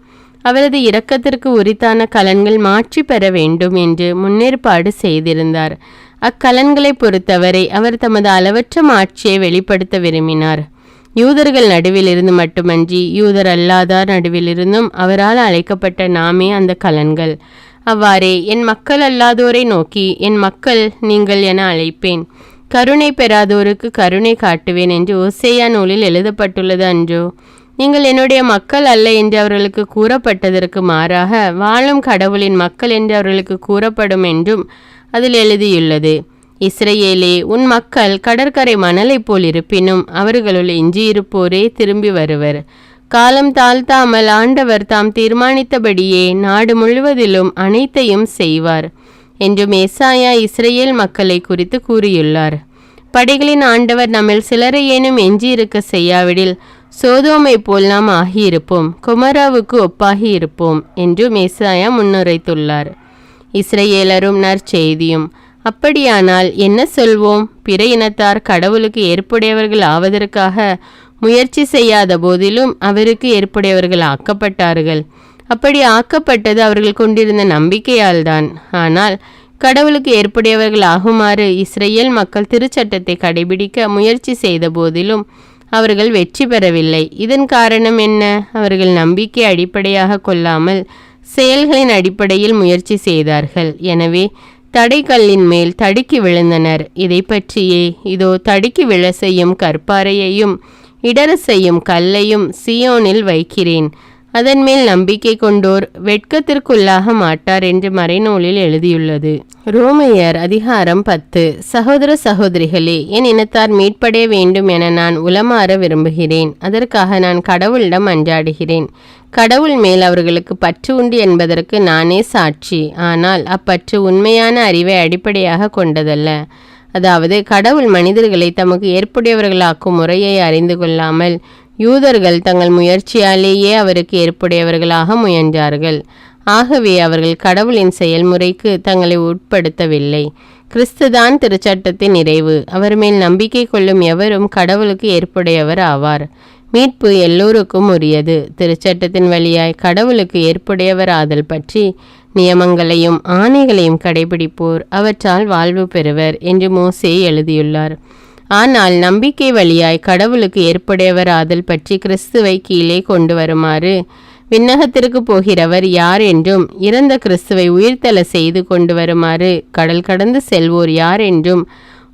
அவரது இரக்கத்திற்கு உரித்தான கலன்கள் மாற்றி பெற வேண்டும் என்று முன்னேற்பாடு செய்திருந்தார். அக்கலன்களை பொறுத்தவரை அவர் தமது அளவற்ற மாட்சியை வெளிப்படுத்த விரும்பினார். யூதர்கள் நடுவிலிருந்து மட்டுமன்றி யூதர் அல்லாதார் நடுவிலிருந்தும் அவரால் அழைக்கப்பட்ட நாமே அந்த கலன்கள். அவ்வாறே என் மக்கள் அல்லாதோரை நோக்கி என் மக்கள் நீங்கள் என அழைப்பேன், கருணை பெறாதோருக்கு கருணை காட்டுவேன் என்று ஓசேயா நூலில் எழுதப்பட்டுள்ளது அன்றோ? நீங்கள் என்னுடைய மக்கள் அல்ல என்று அவர்களுக்கு கூறப்பட்டதற்கு மாறாக வாழும் கடவுளின் மக்கள் என்று அவர்களுக்கு கூறப்படும் என்றும் அதில் எழுதியுள்ளது. இஸ்ரவேலே, உன் மக்கள் கடற்கரை மணலை போல் இருப்பினும் அவர்களுள் எஞ்சியிருப்போரே திரும்பி வருவர். காலம் தாழ்த்தாமல் ஆண்டவர் தாம் தீர்மானித்தபடியே நாடு முழுவதிலும் அனைத்தையும் செய்வார் என்றும் ஏசாயா இஸ்ரவேல் மக்களை குறித்து கூறியுள்ளார். படைகளின் ஆண்டவர் நம்மில் சிலரை ஏனும் எஞ்சியிருக்க செய்யாவிடில் சோதோமை போல் நாம் ஆகியிருப்போம், குமராவுக்கு ஒப்பாகி இருப்போம் என்றும் ஏசாயா முன்னுரைத்துள்ளார். இஸ்ரவேலரும் நற்செய்தியும். அப்படியானால் என்ன சொல்வோம்? பிற இனத்தார் கடவுளுக்கு ஏற்புடையவர்கள் ஆவதற்காக முயற்சி செய்யாத போதிலும் அவருக்கு ஏற்புடையவர்கள் ஆக்கப்பட்டார்கள். அப்படி ஆக்கப்பட்டது அவர்கள் கொண்டிருந்த நம்பிக்கையால் தான். ஆனால் கடவுளுக்கு ஏற்புடையவர்கள் ஆகுமாறு இஸ்ரேல் மக்கள் திருச்சட்டத்தை கடைபிடிக்க முயற்சி செய்த போதிலும் அவர்கள் வெற்றி பெறவில்லை. இதன் காரணம் என்ன? அவர்கள் நம்பிக்கை அடிப்படையாக கொள்ளாமல் செயல்களின் அடிப்படையில் முயற்சி செய்தார்கள். எனவே தடைக்கல்லின் மேல் தடுக்கி விழுந்தனர். இதை பற்றியே, இதோ தடுக்கி விழ செய்யும் கற்பாறையையும் இடர செய்யும் கல்லையும் சீயோனில் வைக்கிறேன், அதன் மேல் நம்பிக்கை கொண்டோர் வெட்கத்திற்குள்ளாக மாட்டார் என்று மறைநூலில் எழுதியுள்ளது. ரோமையர் அதிகாரம் 10. சகோதர சகோதரிகளே, என் இனத்தார் மீட்படைய வேண்டும் என நான் உளமாற விரும்புகிறேன். அதற்காக நான் கடவுளிடம் மன்றாடுகிறேன். கடவுள் மேல் அவர்களுக்கு பற்று உண்டு என்பதற்கு நானே சாட்சி. ஆனால் அப்பற்று உண்மையான அறிவை அடிப்படையாக கொண்டதல்ல. அதாவது கடவுள் மனிதர்களை தமக்கு ஏற்புடையவர்களாக்கும் முறையை அறிந்து கொள்ளாமல் யூதர்கள் தங்கள் முயற்சியாலேயே அவருக்கு ஏற்புடையவர்களாக முயன்றார்கள். ஆகவே அவர்கள் கடவுளின் செயல்முறைக்கு தங்களை உட்படுத்தவில்லை. கிறிஸ்துதான் திருச்சட்டத்தின் நிறைவு. அவர் மேல் நம்பிக்கை கொள்ளும் எவரும் கடவுளுக்கு ஏற்புடையவர் ஆவார். மீட்பு எல்லோருக்கும் உரியது. திருச்சட்டத்தின் வழியாய் கடவுளுக்கு ஏற்புடையவர் ஆதல் பற்றி நியமங்களையும் ஆணைகளையும் கடைபிடிப்போர் அவற்றால் வாழ்வு பெறுவர் என்று மோசே எழுதியுள்ளார். ஆனால் நம்பிக்கை வழியாய் கடவுளுக்கு ஏற்புடையவர் ஆதல் பற்றி கிறிஸ்துவை கீழே கொண்டு வருமாறு விண்ணகத்திற்கு போகிறவர் யார் என்றும் இறந்த கிறிஸ்துவை உயிர்த்தெழ செய்து கொண்டு வருமாறு கடல் கடந்து செல்வோர் யார் என்றும்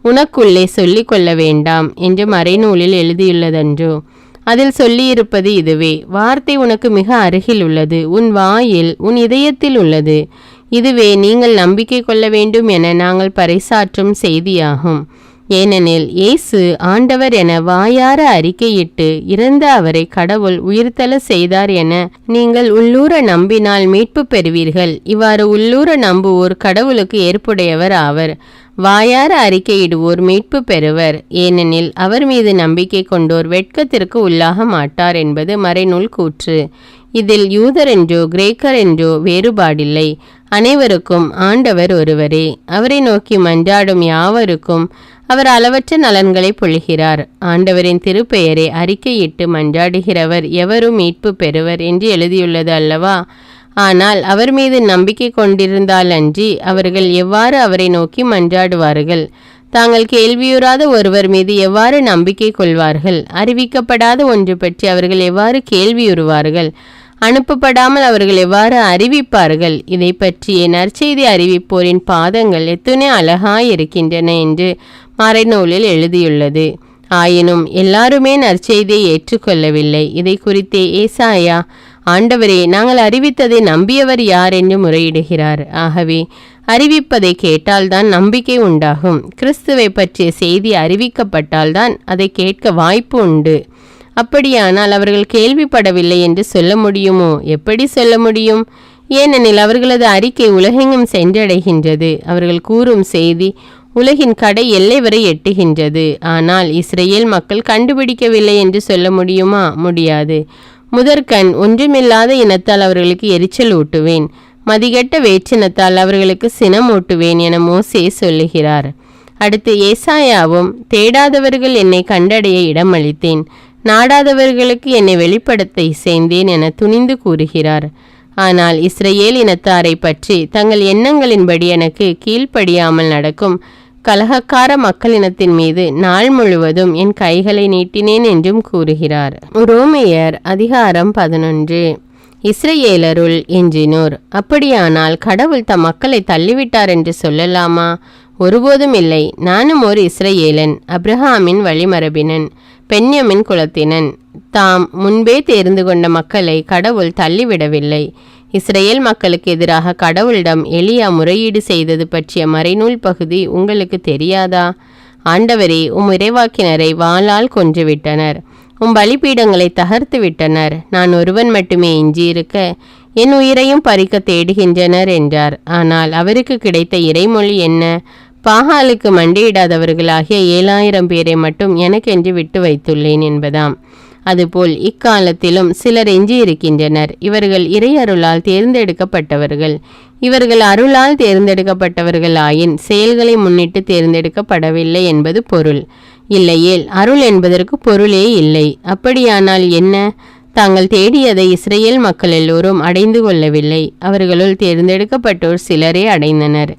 உனக்குள்ளே சொல்லிக் கொள்ள வேண்டாம் என்று மறைநூலில் எழுதியுள்ளதன்றோ? அதில் சொல்லியிருப்பது இதுவே: வார்த்தை உனக்கு மிக அருகில் உள்ளது, உன் வாயில் உன் இதயத்தில் உள்ளது. இதுவே நீங்கள் நம்பிக்கை கொள்ள வேண்டும் என நாங்கள் பறைசாற்றும் செய்தியாகும். ஏனெனில் இயேசு ஆண்டவர் என வாயார அறிக்கையிட்டு இறந்த அவரை கடவுள் உயிர்த்தெழ செய்தார் என நீங்கள் உள்ளூர நம்பினால் மீட்பு பெறுவீர்கள். இவ்வாறு உள்ளூர நம்புவோர் கடவுளுக்கு ஏற்புடையவர் ஆவர். வாயார அறிக்கையிடுவோர் மீட்பு பெறுவர். ஏனெனில் அவர் மீது நம்பிக்கை கொண்டோர் வெட்கத்திற்கு உள்ளாக மாட்டார் என்பது மறைநூல் கூற்று. இதில் யூதர் என்றோ கிரேக்கர் என்றோ வேறுபாடில்லை. அனைவருக்கும் ஆண்டவர் ஒருவரே. அவரை நோக்கி மன்றாடும் யாவருக்கும் அவர் அளவற்ற நலன்களை பொழிகிறார். ஆண்டவரின் திருப்பெயரை அறிக்கையிட்டு மன்றாடுகிறவர் எவரும் மீட்பு பெறுவர் என்று எழுதியுள்ளது அல்லவா? ஆனால் அவர் மீது நம்பிக்கை கொண்டிருந்தால் அன்றி அவர்கள் எவ்வாறு அவரை நோக்கி மன்றாடுவார்கள்? தாங்கள் கேள்வியுறாத ஒருவர் மீது எவ்வாறு நம்பிக்கை கொள்வார்கள்? அறிவிக்கப்படாத ஒன்று பற்றி அவர்கள் எவ்வாறு கேள்வியுறுவார்கள்? அனுப்பப்படாமல் அவர்கள் எவ்வாறு அறிவிப்பார்கள்? இதை பற்றிய நற்செய்தி அறிவிப்போரின் பாதங்கள் எத்தனை அழகாயிருக்கின்றன என்று மறைநூலில் எழுதியுள்ளது. ஆயினும் எல்லாருமே நற்செய்தியை ஏற்றுக்கொள்ளவில்லை. இதை குறித்தே ஏசாயா, ஆண்டவரே, நாங்கள் அறிவித்ததை நம்பியவர் யார் என்று முறையிடுகிறார். ஆகவே அறிவிப்பதை கேட்டால்தான் நம்பிக்கை உண்டாகும். கிறிஸ்துவை பற்றிய செய்தி அறிவிக்கப்பட்டால்தான் அதை கேட்க வாய்ப்பு உண்டு. அப்படியானால் அவர்கள் கேள்விப்படவில்லை என்று சொல்ல முடியுமோ? எப்படி சொல்ல முடியும்? ஏனெனில் அவர்களது அறிக்கை உலகெங்கும் சென்றடைகின்றது. அவர்கள் கூறும் செய்தி உலகின் கடை எல்லை வரை எட்டுகின்றது. ஆனால் இஸ்ரேல் மக்கள் கண்டுபிடிக்கவில்லை என்று சொல்ல முடியுமா? முடியாது. முதற்கண் ஒன்றுமில்லாத இனத்தால் அவர்களுக்கு எரிச்சல் ஊட்டுவேன், மதிகெட்ட வேற்றினத்தால் அவர்களுக்கு சினம் ஊட்டுவேன் என மோசே சொல்லுகிறார். அடுத்து ஏசாயாவும், தேடாதவர்கள் என்னை கண்டடைய இடமளித்தேன், நாடாதவர்களுக்கு என்னை வெளிப்படுத்த இசைந்தேன் என துணிந்து கூறுகிறார். ஆனால் இஸ்ரேல் இனத்தாரை பற்றி தங்கள் எண்ணங்களின்படி எனக்கு கீழ்ப்படியாமல் நடக்கும் கலகக்கார மக்களினத்தின் மீது நாள் முழுவதும் என் கைகளை நீட்டினேன் என்றும் கூறுகிறார். ரோமையர் அதிகாரம் 11. இஸ்ரேலருள் எஞ்சினோர். அப்படியானால் கடவுள் தம் மக்களை தள்ளிவிட்டார் என்று சொல்லலாமா? ஒருபோதும் இல்லை. நானும் ஒரு இஸ்ரேலன், அப்ரஹாமின் வழிமரபினன், பென்யமின் குலத்தினன். தாம் முன்பே தேர்ந்து கொண்ட மக்களை கடவுள் தள்ளிவிடவில்லை. இஸ்ரேல் மக்களுக்கு எதிராக கடவுளிடம் எலியா முறையீடு செய்தது பற்றிய மறைநூல் பகுதி உங்களுக்கு தெரியாதா? ஆண்டவரே, உம் இறைவாக்கினரை வாளால் கொன்றுவிட்டனர், உம் பலிபீடங்களை தகர்த்து விட்டனர். நான் ஒருவன் மட்டுமே எஞ்சியிருக்க என் உயிரையும் பறிக்க தேடுகின்றனர் என்றார். ஆனால் அவருக்கு கிடைத்த இறைமொழி என்ன? பாகாலுக்கு மண்டியிடாதவர்களாகிய 7000 பேரை மட்டும் எனக்கென்று விட்டு வைத்துள்ளேன் என்பதாம். அதுபோல் இக்காலத்திலும் சிலர் எஞ்சியிருக்கின்றனர். இவர்கள் இறை அருளால் தேர்ந்தெடுக்கப்பட்டவர்கள். இவர்கள் அருளால் தேர்ந்தெடுக்கப்பட்டவர்கள் ஆயின் செயல்களை முன்னிட்டு தேர்ந்தெடுக்கப்படவில்லை என்பது பொருள். இல்லையேல் அருள் என்பதற்கு பொருளே இல்லை. அப்படியானால் என்ன? தாங்கள் தேடியதை இஸ்ரேல் மக்கள் எல்லோரும் அடைந்து கொள்ளவில்லை. அவர்களுள் தேர்ந்தெடுக்கப்பட்டோர் சிலரே அடைந்தனர்.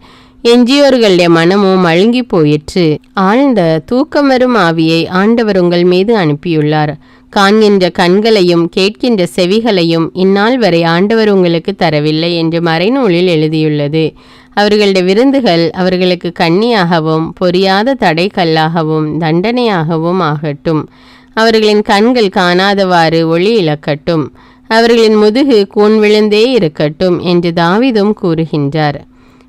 எஞ்சியோர்களுடைய மனமும் மழுங்கி போயிற்று. ஆழ்ந்த தூக்கம் வரும் ஆவியை ஆண்டவர் உங்கள் மீது அனுப்பியுள்ளார். காண்கின்ற கண்களையும் கேட்கின்ற செவிகளையும் இந்நாள் வரை ஆண்டவர் உங்களுக்கு தரவில்லை என்று மறைநூலில் எழுதியுள்ளது. அவர்களுடைய விருந்துகள் அவர்களுக்கு கண்ணியாகவும் பொரியாத தடைக்கல்லாகவும் தண்டனையாகவும் ஆகட்டும். அவர்களின் கண்கள் காணாதவாறு ஒளி இழக்கட்டும். அவர்களின் முதுகு கூன் விழுந்தே இருக்கட்டும் என்று தாவீதும் கூறுகின்றார்.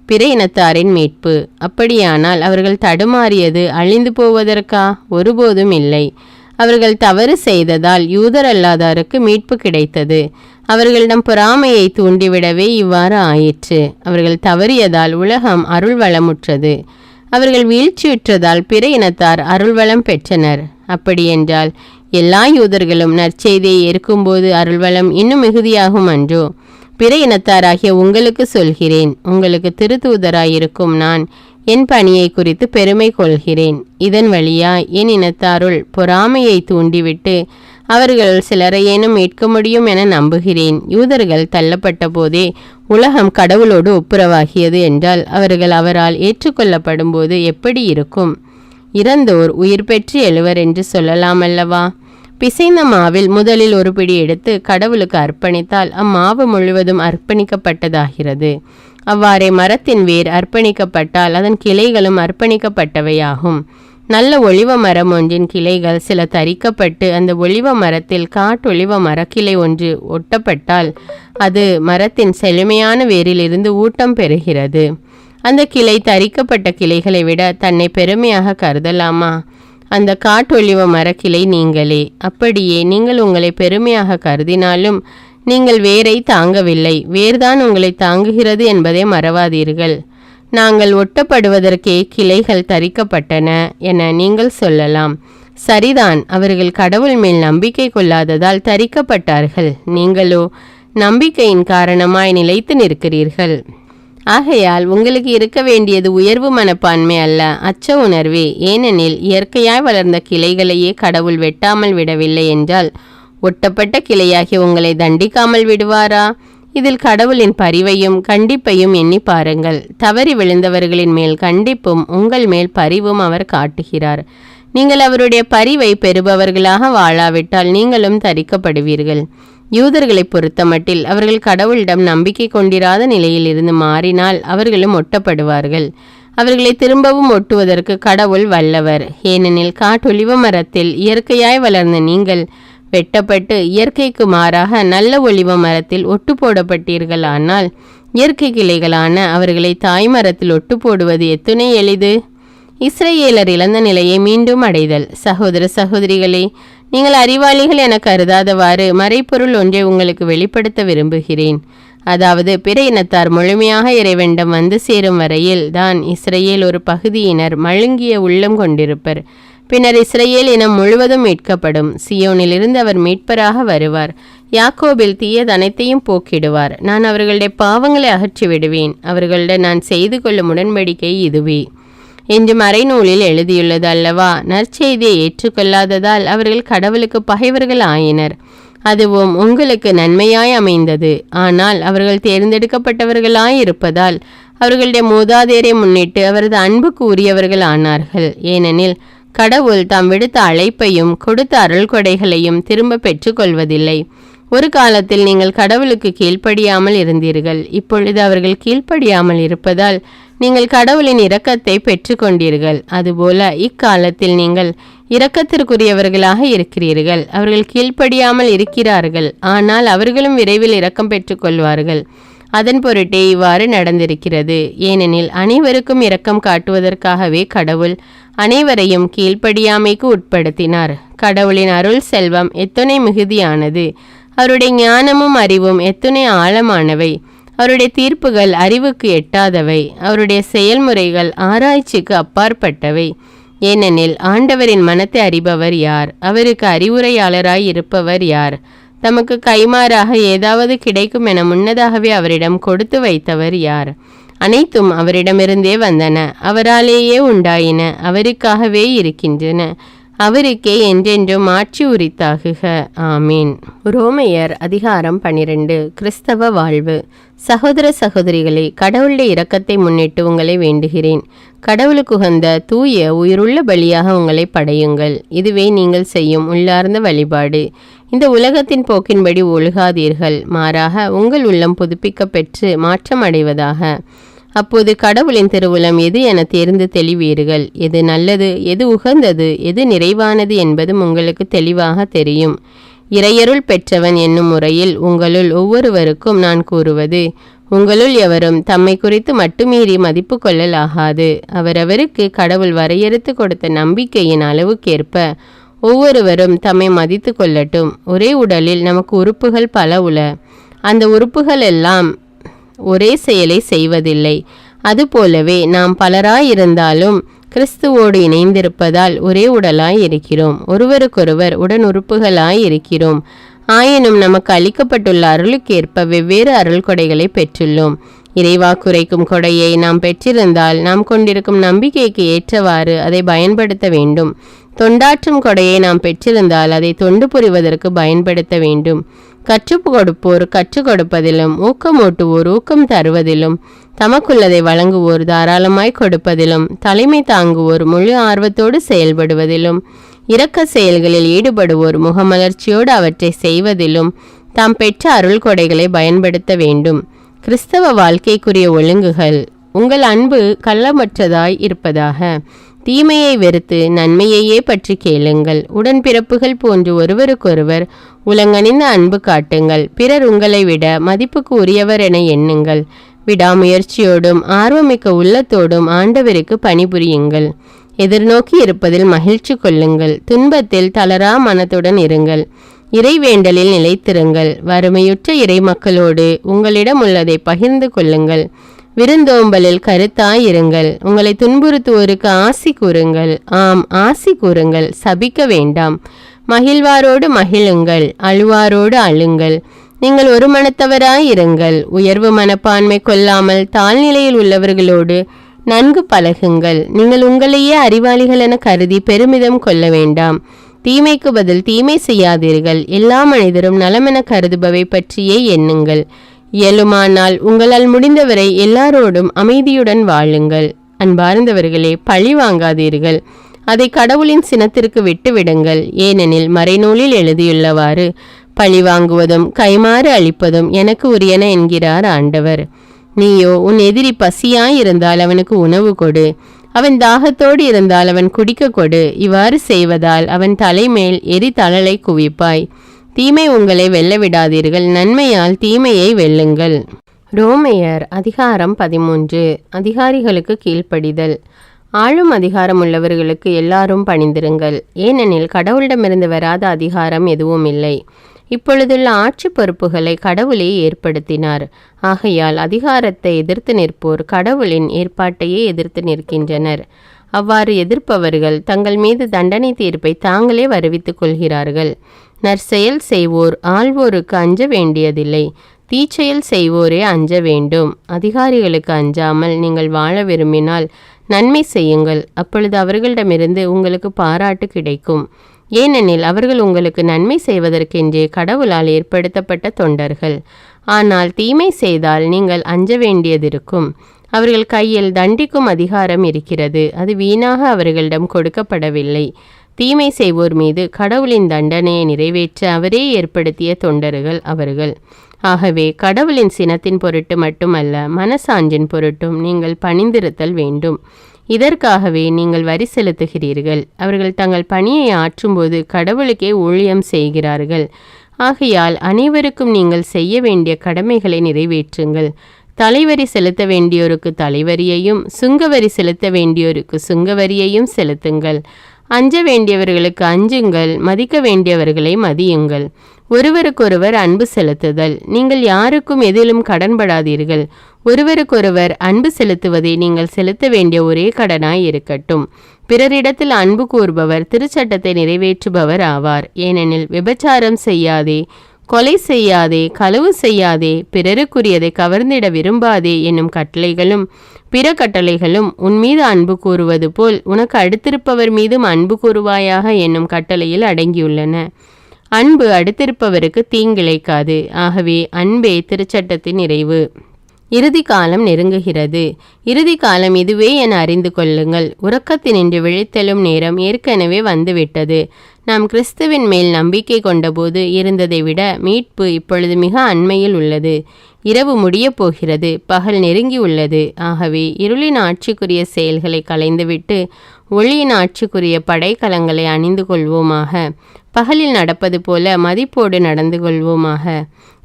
பிற இனத்தாரின் மீட்பு. அப்படியானால் அவர்கள் தடுமாறியது அழிந்து போவதற்கா? ஒருபோதும் இல்லை. அவர்கள் தவறு செய்ததால் யூதர் அல்லாதாருக்கு மீட்பு கிடைத்தது. அவர்களிடம் பொறாமையை தூண்டிவிடவே இவ்வாறு ஆயிற்று. அவர்கள் தவறியதால் உலகம் அருள் வளமுற்றது. அவர்கள் வீழ்ச்சியுற்றதால் பிற இனத்தார் அருள்வளம் பெற்றனர். அப்படியென்றால் எல்லா யூதர்களும் நற்செய்தியை ஏற்கும்போது அருள்வளம் இன்னும் மிகுதியாகும் அன்றோ? பிற இனத்தாராகிய உங்களுக்கு சொல்கிறேன், உங்களுக்கு திருத்தூதராயிருக்கும் நான் என் பணியை குறித்து பெருமை கொள்கிறேன். இதன் வழியாய் என் இனத்தாருள் பொறாமையை தூண்டிவிட்டு அவர்கள் சிலரையேனும் மீட்க முடியும் என நம்புகிறேன். யூதர்கள் தள்ளப்பட்ட போதே உலகம் கடவுளோடு ஒப்புரவாகியது என்றால் அவர்கள் அவரால் ஏற்றுக்கொள்ளப்படும் போது எப்படி இருக்கும்? இறந்தோர் உயிர் பெற்று எழுவர் என்று சொல்லலாம் அல்லவா? பிசைந்த மாவில் முதலில் ஒரு பிடி எடுத்து கடவுளுக்கு அர்ப்பணித்தால் அம்மாவு முழுவதும் அர்ப்பணிக்கப்பட்டதாகிறது. அவ்வாறே மரத்தின் வேர் அர்ப்பணிக்கப்பட்டால் அதன் கிளைகளும் அர்ப்பணிக்கப்பட்டவையாகும். நல்ல ஒலிவ மரம் ஒன்றின் கிளைகள் சில தரிக்கப்பட்டு அந்த ஒலிவ மரத்தில் காட்டொலிவ மரக்கிளை ஒன்று ஒட்டப்பட்டால் அது மரத்தின் செழுமையான வேரிலிருந்து ஊட்டம் பெறுகிறது. அந்த கிளை தரிக்கப்பட்ட கிளைகளை விட தன்னை பெருமையாக கருதலாமா? அந்த காட்டொலிவ மரக்கிளை நீங்களே. அப்படியே நீங்கள் உங்களை பெருமையாக கருதினாலும் நீங்கள் வேரை தாங்கவில்லை, வேர்தான் உங்களை தாங்குகிறது என்பதை மறவாதீர்கள். நாங்கள் ஒட்டப்படுவதற்கே கிளைகள் தரிக்கப்பட்டன என நீங்கள் சொல்லலாம். சரிதான், அவர்கள் கடவுள் மேல் நம்பிக்கை கொள்ளாததால் தரிக்கப்பட்டார்கள். நீங்களோ நம்பிக்கையின் காரணமாய் நிலைத்து நிற்கிறீர்கள். ஆகையால் உங்களுக்கு இருக்க வேண்டியது உயர்வு மனப்பான்மை அல்ல, அச்ச உணர்வே. ஏனெனில் இயற்கையாய் வளர்ந்த கிளைகளையே கடவுள் வெட்டாமல் விடவில்லை என்றால் ஒட்டப்பட்ட கிளையாகி உங்களை தண்டிக்காமல் விடுவாரா? இதில் கடவுளின் பரிவையும் கண்டிப்பையும் எண்ணி பாருங்கள். தவறி விழுந்தவர்களின் மேல் கண்டிப்பும் உங்கள் மேல் பரிவும் அவர் காட்டுகிறார். நீங்கள் அவருடைய பரிவை பெறுபவர்களாக வாழாவிட்டால் நீங்களும் தரிக்கப்படுவீர்கள். யூதர்களை பொறுத்தமட்டில் அவர்கள் கடவுளிடம் நம்பிக்கை கொண்டிராத நிலையில் இருந்து மாறினால் அவர்களும் ஒட்டப்படுவார்கள். அவர்களை திரும்பவும் ஒட்டுவதற்கு கடவுள் வல்லவர். ஏனெனில் காட்டொலிவ மரத்தில் இயற்கையாய் வளர்ந்த நீங்கள் வெட்டப்பட்டு இயற்கைக்கு மாறாக நல்ல ஒலிவ மரத்தில் ஒட்டு போடப்பட்டீர்கள். ஆனால் இயற்கை கிளைகளான அவர்களை தாய் மரத்தில் ஒட்டு போடுவது எத்துணை எளிது. இஸ்ரேலர் இழந்த நிலையை மீண்டும் அடைதல். சகோதர சகோதரிகளே, நீங்கள் அறிவாளிகள் என கருதாதவாறு மறைப்பொருள் ஒன்றை உங்களுக்கு வெளிப்படுத்த விரும்புகிறேன். அதாவது பிற இனத்தார் முழுமையாக இறைவனிடம் வந்து சேரும் வரையில் தான் இஸ்ரேல் ஒரு பகுதியினர் மழுங்கிய உள்ளம் கொண்டிருப்பர். பின்னர் இஸ்ரேல் இனம் முழுவதும் மீட்கப்படும். சியோனிலிருந்து அவர் மீட்பராக வருவார். யாக்கோபில் தீயது அனைத்தையும் போக்கிடுவார். நான் அவர்களுடைய பாவங்களை அகற்றி விடுவேன். அவர்களுடன் நான் செய்து கொள்ளும் உடன்படிக்கை இதுவே என்று மறைநூலில் எழுதியுள்ளது அல்லவா? நற்செய்தியை ஏற்றுக்கொள்ளாததால் அவர்கள் கடவுளுக்கு பகைவர்கள் ஆயினர். அதுவும் உங்களுக்கு நன்மையாய் அமைந்தது. ஆனால் அவர்கள் தேர்ந்தெடுக்கப்பட்டவர்களாய் இருப்பதால் அவர்களுடைய மூதாதையரை முன்னிட்டு அவரது அன்புக்கு உரியவர்கள் ஆனார்கள். ஏனெனில் கடவுள் தாம் விடுத்த அழைப்பையும் கொடுத்த அருள் கொடைகளையும் திரும்ப பெற்றுக்கொள்வதில்லை. ஒரு காலத்தில் நீங்கள் கடவுளுக்கு கீழ்ப்படியாமல் இருந்தீர்கள். இப்பொழுது அவர்கள் கீழ்ப்படியாமல் இருப்பதால் நீங்கள் கடவுளின் இரக்கத்தை பெற்றுக்கொண்டீர்கள். அதுபோல இக்காலத்தில் நீங்கள் இரக்கத்திற்குரியவர்களாக இருக்கிறீர்கள். அவர்கள் கீழ்ப்படியாமல் இருக்கிறார்கள், ஆனால் அவர்களும் விரைவில் இரக்கம் பெற்றுக்கொள்வார்கள். அதன் பொருட்டே இவ்வாறு நடந்திருக்கிறது. ஏனெனில் அனைவருக்கும் இரக்கம் காட்டுவதற்காகவே கடவுள் அனைவரையும் கீழ்ப்படியாமைக்கு உட்படுத்தினார். கடவுளின் அருள் செல்வம் எத்துணை மிகுதியானது! அவருடைய ஞானமும் அறிவும் எத்துணை ஆழமானவை! அவருடைய தீர்ப்புகள் அறிவுக்கு எட்டாதவை. அவருடைய செயல்முறைகள் ஆராய்ச்சிக்கு அப்பாற்பட்டவை. ஏனெனில் ஆண்டவரின் மனத்தை அறிபவர் யார்? அவருக்கு அறிவுரையாளராய் இருப்பவர் யார்? தமக்கு கைமாறாக ஏதாவது கிடைக்கும் என முன்னதாகவே அவரிடம் கொடுத்து வைத்தவர் யார்? அனைத்தும் அவரிடமிருந்தே வந்தன, அவராலேயே உண்டாயின, அவருக்காகவே இருக்கின்றன. அவருக்கே என்றென்றும் ஆட்சி உரித்தாகுக. ஆமீன். ரோமையர் அதிகாரம் 12. கிறிஸ்தவ வாழ்வு. சகோதர சகோதரிகளே, கடவுளுடைய இரக்கத்தை முன்னிட்டு உங்களை வேண்டுகிறேன். கடவுளுக்கு உகந்த தூய உயிருள்ள பலியாக உங்களை படையுங்கள். இதுவே நீங்கள் செய்யும் உள்ளார்ந்த வழிபாடு. இந்த உலகத்தின் போக்கின்படி ஒழுகாதீர்கள், மாறாக உங்கள் உள்ளம் புதுப்பிக்க பெற்று மாற்றம் அடைவதாக. அப்போது கடவுளின் திருவுளம் எது என தேர்ந்து தெளிவீர்கள். எது நல்லது, எது உகந்தது, எது நிறைவானது என்பதும் உங்களுக்கு தெளிவாக தெரியும். இறையருள் பெற்றவன் என்னும் முறையில் உங்களுள் ஒவ்வொருவருக்கும் நான் கூறுவது, உங்களுள் எவரும் தம்மை குறித்து மட்டுமீறி மதிப்பு கொள்ளலாகாது. அவரவருக்கு கடவுள் வரையறுத்து கொடுத்த நம்பிக்கையின் அளவுக்கேற்ப ஒவ்வொருவரும் தம்மை மதித்து கொள்ளட்டும். ஒரே உடலில் நமக்கு உறுப்புகள் பல உள. அந்த உறுப்புகள் எல்லாம் ஒரே செயலை செய்வதில்லை. அதுபோலவே நாம் பலராயிருந்தாலும் கிறிஸ்துவோடு இணைந்திருப்பதால் ஒரே உடலாய் இருக்கிறோம். ஒருவருக்கொருவர் உடன் உறுப்புகளாய் இருக்கிறோம். ஆயினும் நமக்கு அளிக்கப்பட்டுள்ள அருளுக்கேற்ப வெவ்வேறு அருள் கொடைகளை பெற்றுள்ளோம். இறைவாக்குரைக்கும் கொடையை நாம் பெற்றிருந்தால் நாம் கொண்டிருக்கும் நம்பிக்கைக்கு ஏற்றவாறு அதை பயன்படுத்த வேண்டும். தொண்டாற்றும் கொடையை நாம் பெற்றிருந்தால் அதை தொண்டு புரிவதற்கு பயன்படுத்த வேண்டும். கற்றுக் கொடுப்போர் கற்றுக் கொடுப்பதிலும், ஊக்கமூட்டுவோர் ஊக்கம் தருவதிலும், தமக்குள்ளதை வழங்குவோர் தாராளமாய் கொடுப்பதிலும், தலைமை தாங்குவோர் முழு ஆர்வத்தோடு செயல்படுவதிலும், இரக்க செயல்களில் ஈடுபடுவோர் முகமலர்ச்சியோடு அவற்றை செய்வதிலும் தாம் பெற்ற அருள் கொடைகளை பயன்படுத்த வேண்டும். கிறிஸ்தவ வாழ்க்கைக்குரிய ஒழுங்குகள். உங்கள் அன்பு கள்ளமற்றதாய் இருப்பதாக. தீமையை வெறுத்து நன்மையையே பற்றி கேளுங்கள். உடன்பிறப்புகள் போன்று ஒருவருக்கொருவர் உலங்கணிந்த அன்பு காட்டுங்கள். பிறர் உங்களை விட மதிப்புக்கு உரியவர் என எண்ணுங்கள். விடாமுயற்சியோடும் ஆர்வமிக்க உள்ளத்தோடும் ஆண்டவருக்கு பணிபுரியுங்கள். எதிர்நோக்கி இருப்பதில் மகிழ்ச்சி கொள்ளுங்கள். துன்பத்தில் தளரா மனத்துடன் இருங்கள். இறைவேண்டலில் நிலைத்திருங்கள். வறுமையுற்ற இறை மக்களோடு உங்களிடம் உள்ளதை பகிர்ந்து கொள்ளுங்கள். விருந்தோம்பலில் கருத்தாயிருங்கள். உங்களை துன்புறுத்துவோருக்கு ஆசி கூறுங்கள். ஆம், ஆசி கூறுங்கள், சபிக்க வேண்டாம். மகிழ்வாரோடு மகிழுங்கள், அழுவாரோடு அழுங்கள். நீங்கள் ஒரு மனத்தவராயிருங்கள். உயர்வு மனப்பான்மை கொள்ளாமல் தாழ்நிலையில் உள்ளவர்களோடு நன்கு பழகுங்கள். நீங்கள் உங்களையே அறிவாளிகள் என கருதி பெருமிதம் கொள்ள வேண்டாம். தீமைக்கு பதில் தீமை செய்யாதீர்கள். எல்லா மனிதரும் நலமென கருதுபவை பற்றியே எண்ணுங்கள். இயலுமானால் உங்களால் முடிந்தவரை எல்லாரோடும் அமைதியுடன் வாழுங்கள். அன்பார்ந்தவர்களே, பழி வாங்காதீர்கள். அதை கடவுளின் சினத்திற்கு விட்டுவிடுங்கள். ஏனெனில் மறைநூலில் எழுதியுள்ளவாறு, பழி வாங்குவதும் கைமாறு அளிப்பதும் எனக்கு உரியன என்கிறார் ஆண்டவர். நீயோ உன் எதிரி பசியாயிருந்தால் அவனுக்கு உணவு கொடு. அவன் தாகத்தோடு இருந்தால் அவன் குடிக்க கொடு. இவ்வாறு செய்வதால் அவன் தலைமேல் எரிதழலை குவிப்பாய். தீமை உங்களை வெல்ல விடாதீர்கள், நன்மையால் தீமையை வெல்லுங்கள். ரோமையர் அதிகாரம் 13. அதிகாரிகளுக்கு கீழ்ப்படிதல். ஆளும் அதிகாரம் உள்ளவர்களுக்கு எல்லாரும் பணிந்திருங்கள். ஏனெனில் கடவுளிடமிருந்து வராத அதிகாரம் எதுவும் இல்லை. இப்பொழுதுள்ள ஆட்சி பொறுப்புகளை கடவுளே ஏற்படுத்தினார். ஆகையால் அதிகாரத்தை எதிர்த்து நிற்போர் கடவுளின் ஏற்பாட்டையே எதிர்த்து நிற்கின்றனர். அவ்வாறு எதிர்ப்பவர்கள் தங்கள் மீது தண்டனை தீர்ப்பை தாங்களே வருவித்துக் கொள்கிறார்கள். நற்செயல் செய்வோர் ஆள்வோருக்கு அஞ்ச வேண்டியதில்லை, தீச்செயல் செய்வோரே அஞ்ச வேண்டும். அதிகாரிகளுக்கு அஞ்சாமல் நீங்கள் வாழ விரும்பினால் நன்மை செய்யுங்கள். அப்பொழுது அவர்களிடமிருந்து உங்களுக்கு பாராட்டு கிடைக்கும். ஏனெனில் அவர்கள் உங்களுக்கு நன்மை செய்வதற்கென்றே கடவுளால் ஏற்படுத்தப்பட்ட தொண்டர்கள். ஆனால் தீமை செய்தால் நீங்கள் அஞ்ச வேண்டியதிருக்கும். அவர்கள் கையில் தண்டிக்கும் அதிகாரம் இருக்கிறது. அது வீணாக அவர்களிடம் கொடுக்கப்படவில்லை. தீமை செய்வோர் மீது கடவுளின் தண்டனையை நிறைவேற்ற அவரே ஏற்படுத்திய தொண்டர்கள் அவர்கள். ஆகவே கடவுளின் சினத்தின் பொருட்டு மட்டுமல்ல, மனசான்றின் பொருட்டும் நீங்கள் பணிந்திருத்தல் வேண்டும். இதற்காகவே நீங்கள் வரி செலுத்துகிறீர்கள். அவர்கள் தங்கள் பணியை ஆற்றும்போது கடவுளுக்கே ஊழியம் செய்கிறார்கள். ஆகையால் அனைவருக்கும் நீங்கள் செய்ய வேண்டிய கடமைகளை நிறைவேற்றுங்கள். தலைவரி செலுத்த வேண்டியோருக்கு தலைவரியையும் சுங்கவரி செலுத்த வேண்டியோருக்கு சுங்கவரியையும் செலுத்துங்கள். அஞ்ச வேண்டியவர்களுக்கு அஞ்சுங்கள், மதிக்க வேண்டியவர்களை மதியுங்கள். ஒருவருக்கொருவர் அன்பு செலுத்துதல். நீங்கள் யாருக்கும் எதிலும் கடன்படாதீர்கள். ஒருவருக்கொருவர் அன்பு செலுத்துவதை நீங்கள் செலுத்த வேண்டிய ஒரே கடனாய் இருக்கட்டும். பிறரிடத்தில் அன்பு கூறுபவர் திருச்சட்டத்தை நிறைவேற்றுபவர் ஆவார். ஏனெனில் விபச்சாரம் செய்யாதே, கொலை செய்யாதே, களவு செய்யாதே, பிறருக்குரியதை கவர்ந்திட விரும்பாதே என்னும் கட்டளைகளும் பிற கட்டளைகளும் உன் மீது அன்பு கூறுவது போல் உனக்கு அடுத்திருப்பவர் மீதும் அன்பு கூறுவாயாக என்னும் கட்டளையில் அடங்கியுள்ளன. அன்பு அடுத்திருப்பவருக்கு தீங்கிழைக்காது. ஆகவே அன்பே திருச்சட்டத்தின் நிறைவு. இறுதி காலம் நெருங்குகிறது. இறுதி காலம் இதுவே என அறிந்து கொள்ளுங்கள். உறக்கத்தினின்று விழித்தெழும் நேரம் ஏற்கனவே வந்துவிட்டது. நாம் கிறிஸ்துவின் மேல் நம்பிக்கை கொண்டபோது இருந்ததை விட மீட்பு இப்பொழுது மிக அண்மையில் உள்ளது. இரவு முடியப் போகிறது, பகல் நெருங்கி உள்ளது. ஆகவே இருளின் ஆட்சிக்குரிய செயல்களை களைந்துவிட்டு ஒளியின் ஆட்சிக்குரிய படைக்கலங்களை அணிந்து கொள்வோமாக. பகலில் நடப்பது போல மதிப்போடு நடந்து கொள்வோமாக.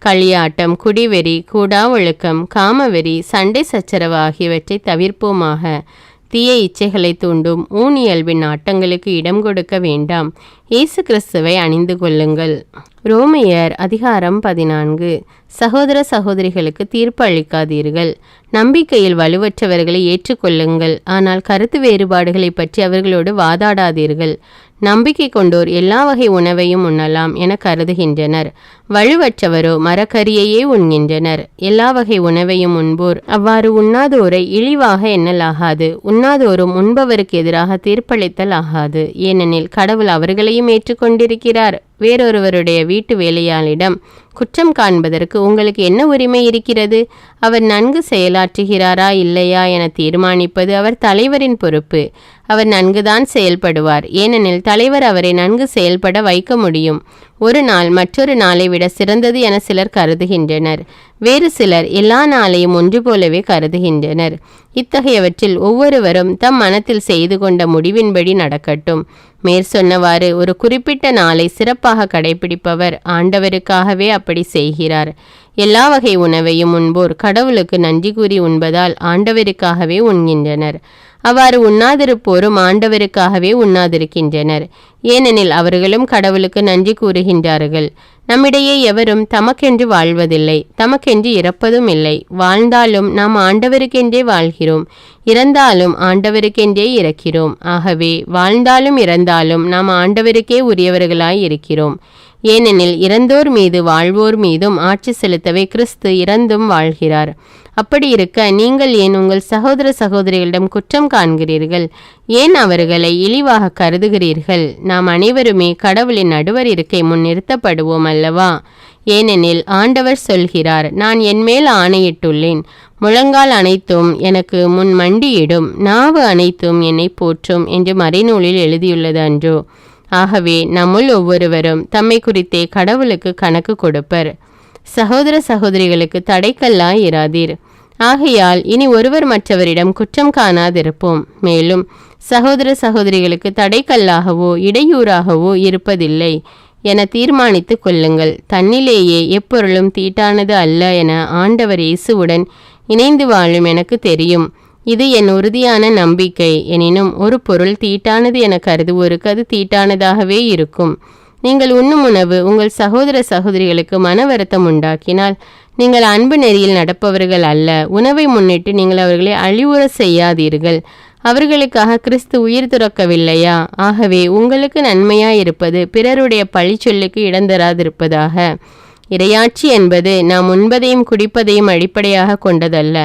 களியாட்டம், குடிவெறி, கூடா ஒழுக்கம், காமவெறி, சண்டை சச்சரவு ஆகியவற்றை தவிர்ப்போமாக. தீய இச்சைகளை தூண்டும் ஊனியல்பின் ஆட்டங்களுக்கு இடம் கொடுக்க வேண்டாம். இயேசு கிறிஸ்துவை அணிந்து கொள்ளுங்கள். ரோமையர் அதிகாரம் 14. சகோதர சகோதரிகளுக்கு தீர்ப்பு அளிக்காதீர்கள். நம்பிக்கையில் வலுவற்றவர்களை ஏற்றுக்கொள்ளுங்கள், ஆனால் கருத்து வேறுபாடுகளை பற்றி அவர்களோடு வாதாடாதீர்கள். நம்பிக்கை கொண்டோர் எல்லா வகை உணவையும் உண்ணலாம் என கருதுகின்றனர். வலுவற்றவரோ மரக்கறியையே உண்கின்றனர். எல்லா வகை உணவையும் உண்போர் அவ்வாறு உண்ணாதோரை இழிவாக எண்ணலாகாது. உண்ணாதோரும் உண்பவருக்கு எதிராக தீர்ப்பளித்தல் ஆகாது. ஏனெனில் கடவுள் அவர்களையும் ஏற்றுக்கொண்டிருக்கிறார். வேறொருவருடைய வீட்டு வேலையாளிடம் குற்றம் காண்பதற்கு உங்களுக்கு என்ன உரிமை இருக்கிறது? அவர் நன்கு செயலாற்றுகிறாரா இல்லையா என தீர்மானிப்பது அவர் தலைவரின் பொறுப்பு. அவர் நன்குதான் செயல்படுவார், ஏனெனில் தலைவர் அவரை நன்கு செயல்பட வைக்க முடியும். ஒரு நாள் மற்றொரு நாளை விட சிறந்தது என சிலர் கருதுகின்றனர். வேறு சிலர் எல்லா நாளையும் ஒன்று போலவே கருதுகின்றனர். இத்தகையவற்றில் ஒவ்வொருவரும் தம் மனத்தில் செய்து கொண்ட முடிவின்படி நடக்கட்டும். மேற்சொன்னவாறு ஒரு குறிப்பிட்ட நாளை சிறப்பாக கடைபிடிப்பவர் ஆண்டவருக்காகவே அப்படி செய்கிறார். எல்லா வகை உணவையும் உண்போர் கடவுளுக்கு நன்றி கூறி உண்பதால் ஆண்டவருக்காகவே உண்கின்றனர். அவ்வாறு உண்ணாதிருப்போரும் ஆண்டவருக்காகவே உண்ணாதிருக்கின்றனர், ஏனெனில் அவர்களும் கடவுளுக்கு நன்றி கூறுகின்றார்கள். நம்மிடையே எவரும் தமக்கென்று வாழ்வதில்லை, தமக்கென்று இறப்பதும் இல்லை. வாழ்ந்தாலும் நாம் ஆண்டவருக்கென்றே வாழ்கிறோம், இறந்தாலும் ஆண்டவருக்கென்றே இறக்கிறோம். ஆகவே வாழ்ந்தாலும் இறந்தாலும் நாம் ஆண்டவருக்கே உரியவர்களாய் இருக்கிறோம். ஏனெனில் இறந்தோர் மீது வாழ்வோர் மீதும் ஆட்சி செலுத்தவே கிறிஸ்து இறந்தும் வாழ்கிறார். அப்படி இருக்க நீங்கள் ஏன் உங்கள் சகோதர சகோதரிகளிடம் குற்றம் காண்கிறீர்கள்? ஏன் அவர்களை இழிவாக கருதுகிறீர்கள்? நாம் அனைவருமே கடவுளின் நடுவர் இருக்கை முன் நிறுத்தப்படுவோம் அல்லவா? ஏனெனில் ஆண்டவர் சொல்கிறார், நான் என்மேல் ஆணையிட்டுள்ளேன், முழங்கால் அனைத்தும் எனக்கு முன் மண்டியிடும், நாவு அனைத்தும் என்னை போற்றும் என்று மறைநூலில் எழுதியுள்ளது அன்றோ? ஆகவே நம்முள் ஒவ்வொருவரும் தம்மை குறித்தே கடவுளுக்கு கணக்கு கொடுப்பர். சகோதர சகோதரிகளுக்கு தடைக்கல்லாய் இராதீர். ஆகையால் இனி ஒருவர் மற்றவரிடம் குற்றம் காணாதிருப்போம். மேலும் சகோதர சகோதரிகளுக்கு தடைக்கல்லாகவோ இடையூறாகவோ இருப்பதில்லை என தீர்மானித்து கொள்ளுங்கள். தன்னிலேயே எப்பொருளும் தீட்டானது அல்ல என ஆண்டவர் இயேசுவுடன் இணைந்து வாழும் எனக்கு தெரியும். இது என் உறுதியான நம்பிக்கை. எனினும் ஒரு பொருள் தீட்டானது என கருதுவோருக்கு அது தீட்டானதாகவே இருக்கும். நீங்கள் உண்ணும் உணவு உங்கள் சகோதர சகோதரிகளுக்கு மன வருத்தம் உண்டாக்கினால் நீங்கள் அன்பு நெறியில் நடப்பவர்கள் அல்ல. உணவை முன்னிட்டு நீங்கள் அவர்களை அழிவுற செய்யாதீர்கள். அவர்களுக்காக கிறிஸ்து உயிர் துறக்கவில்லையா? ஆகவே உங்களுக்கு நன்மையாயிருப்பது பிறருடைய பழி சொல்லுக்கு இடந்தராதிருப்பதாக. இறையாட்சி என்பது நாம் உண்பதையும் குடிப்பதையும் அடிப்படையாக கொண்டதல்ல,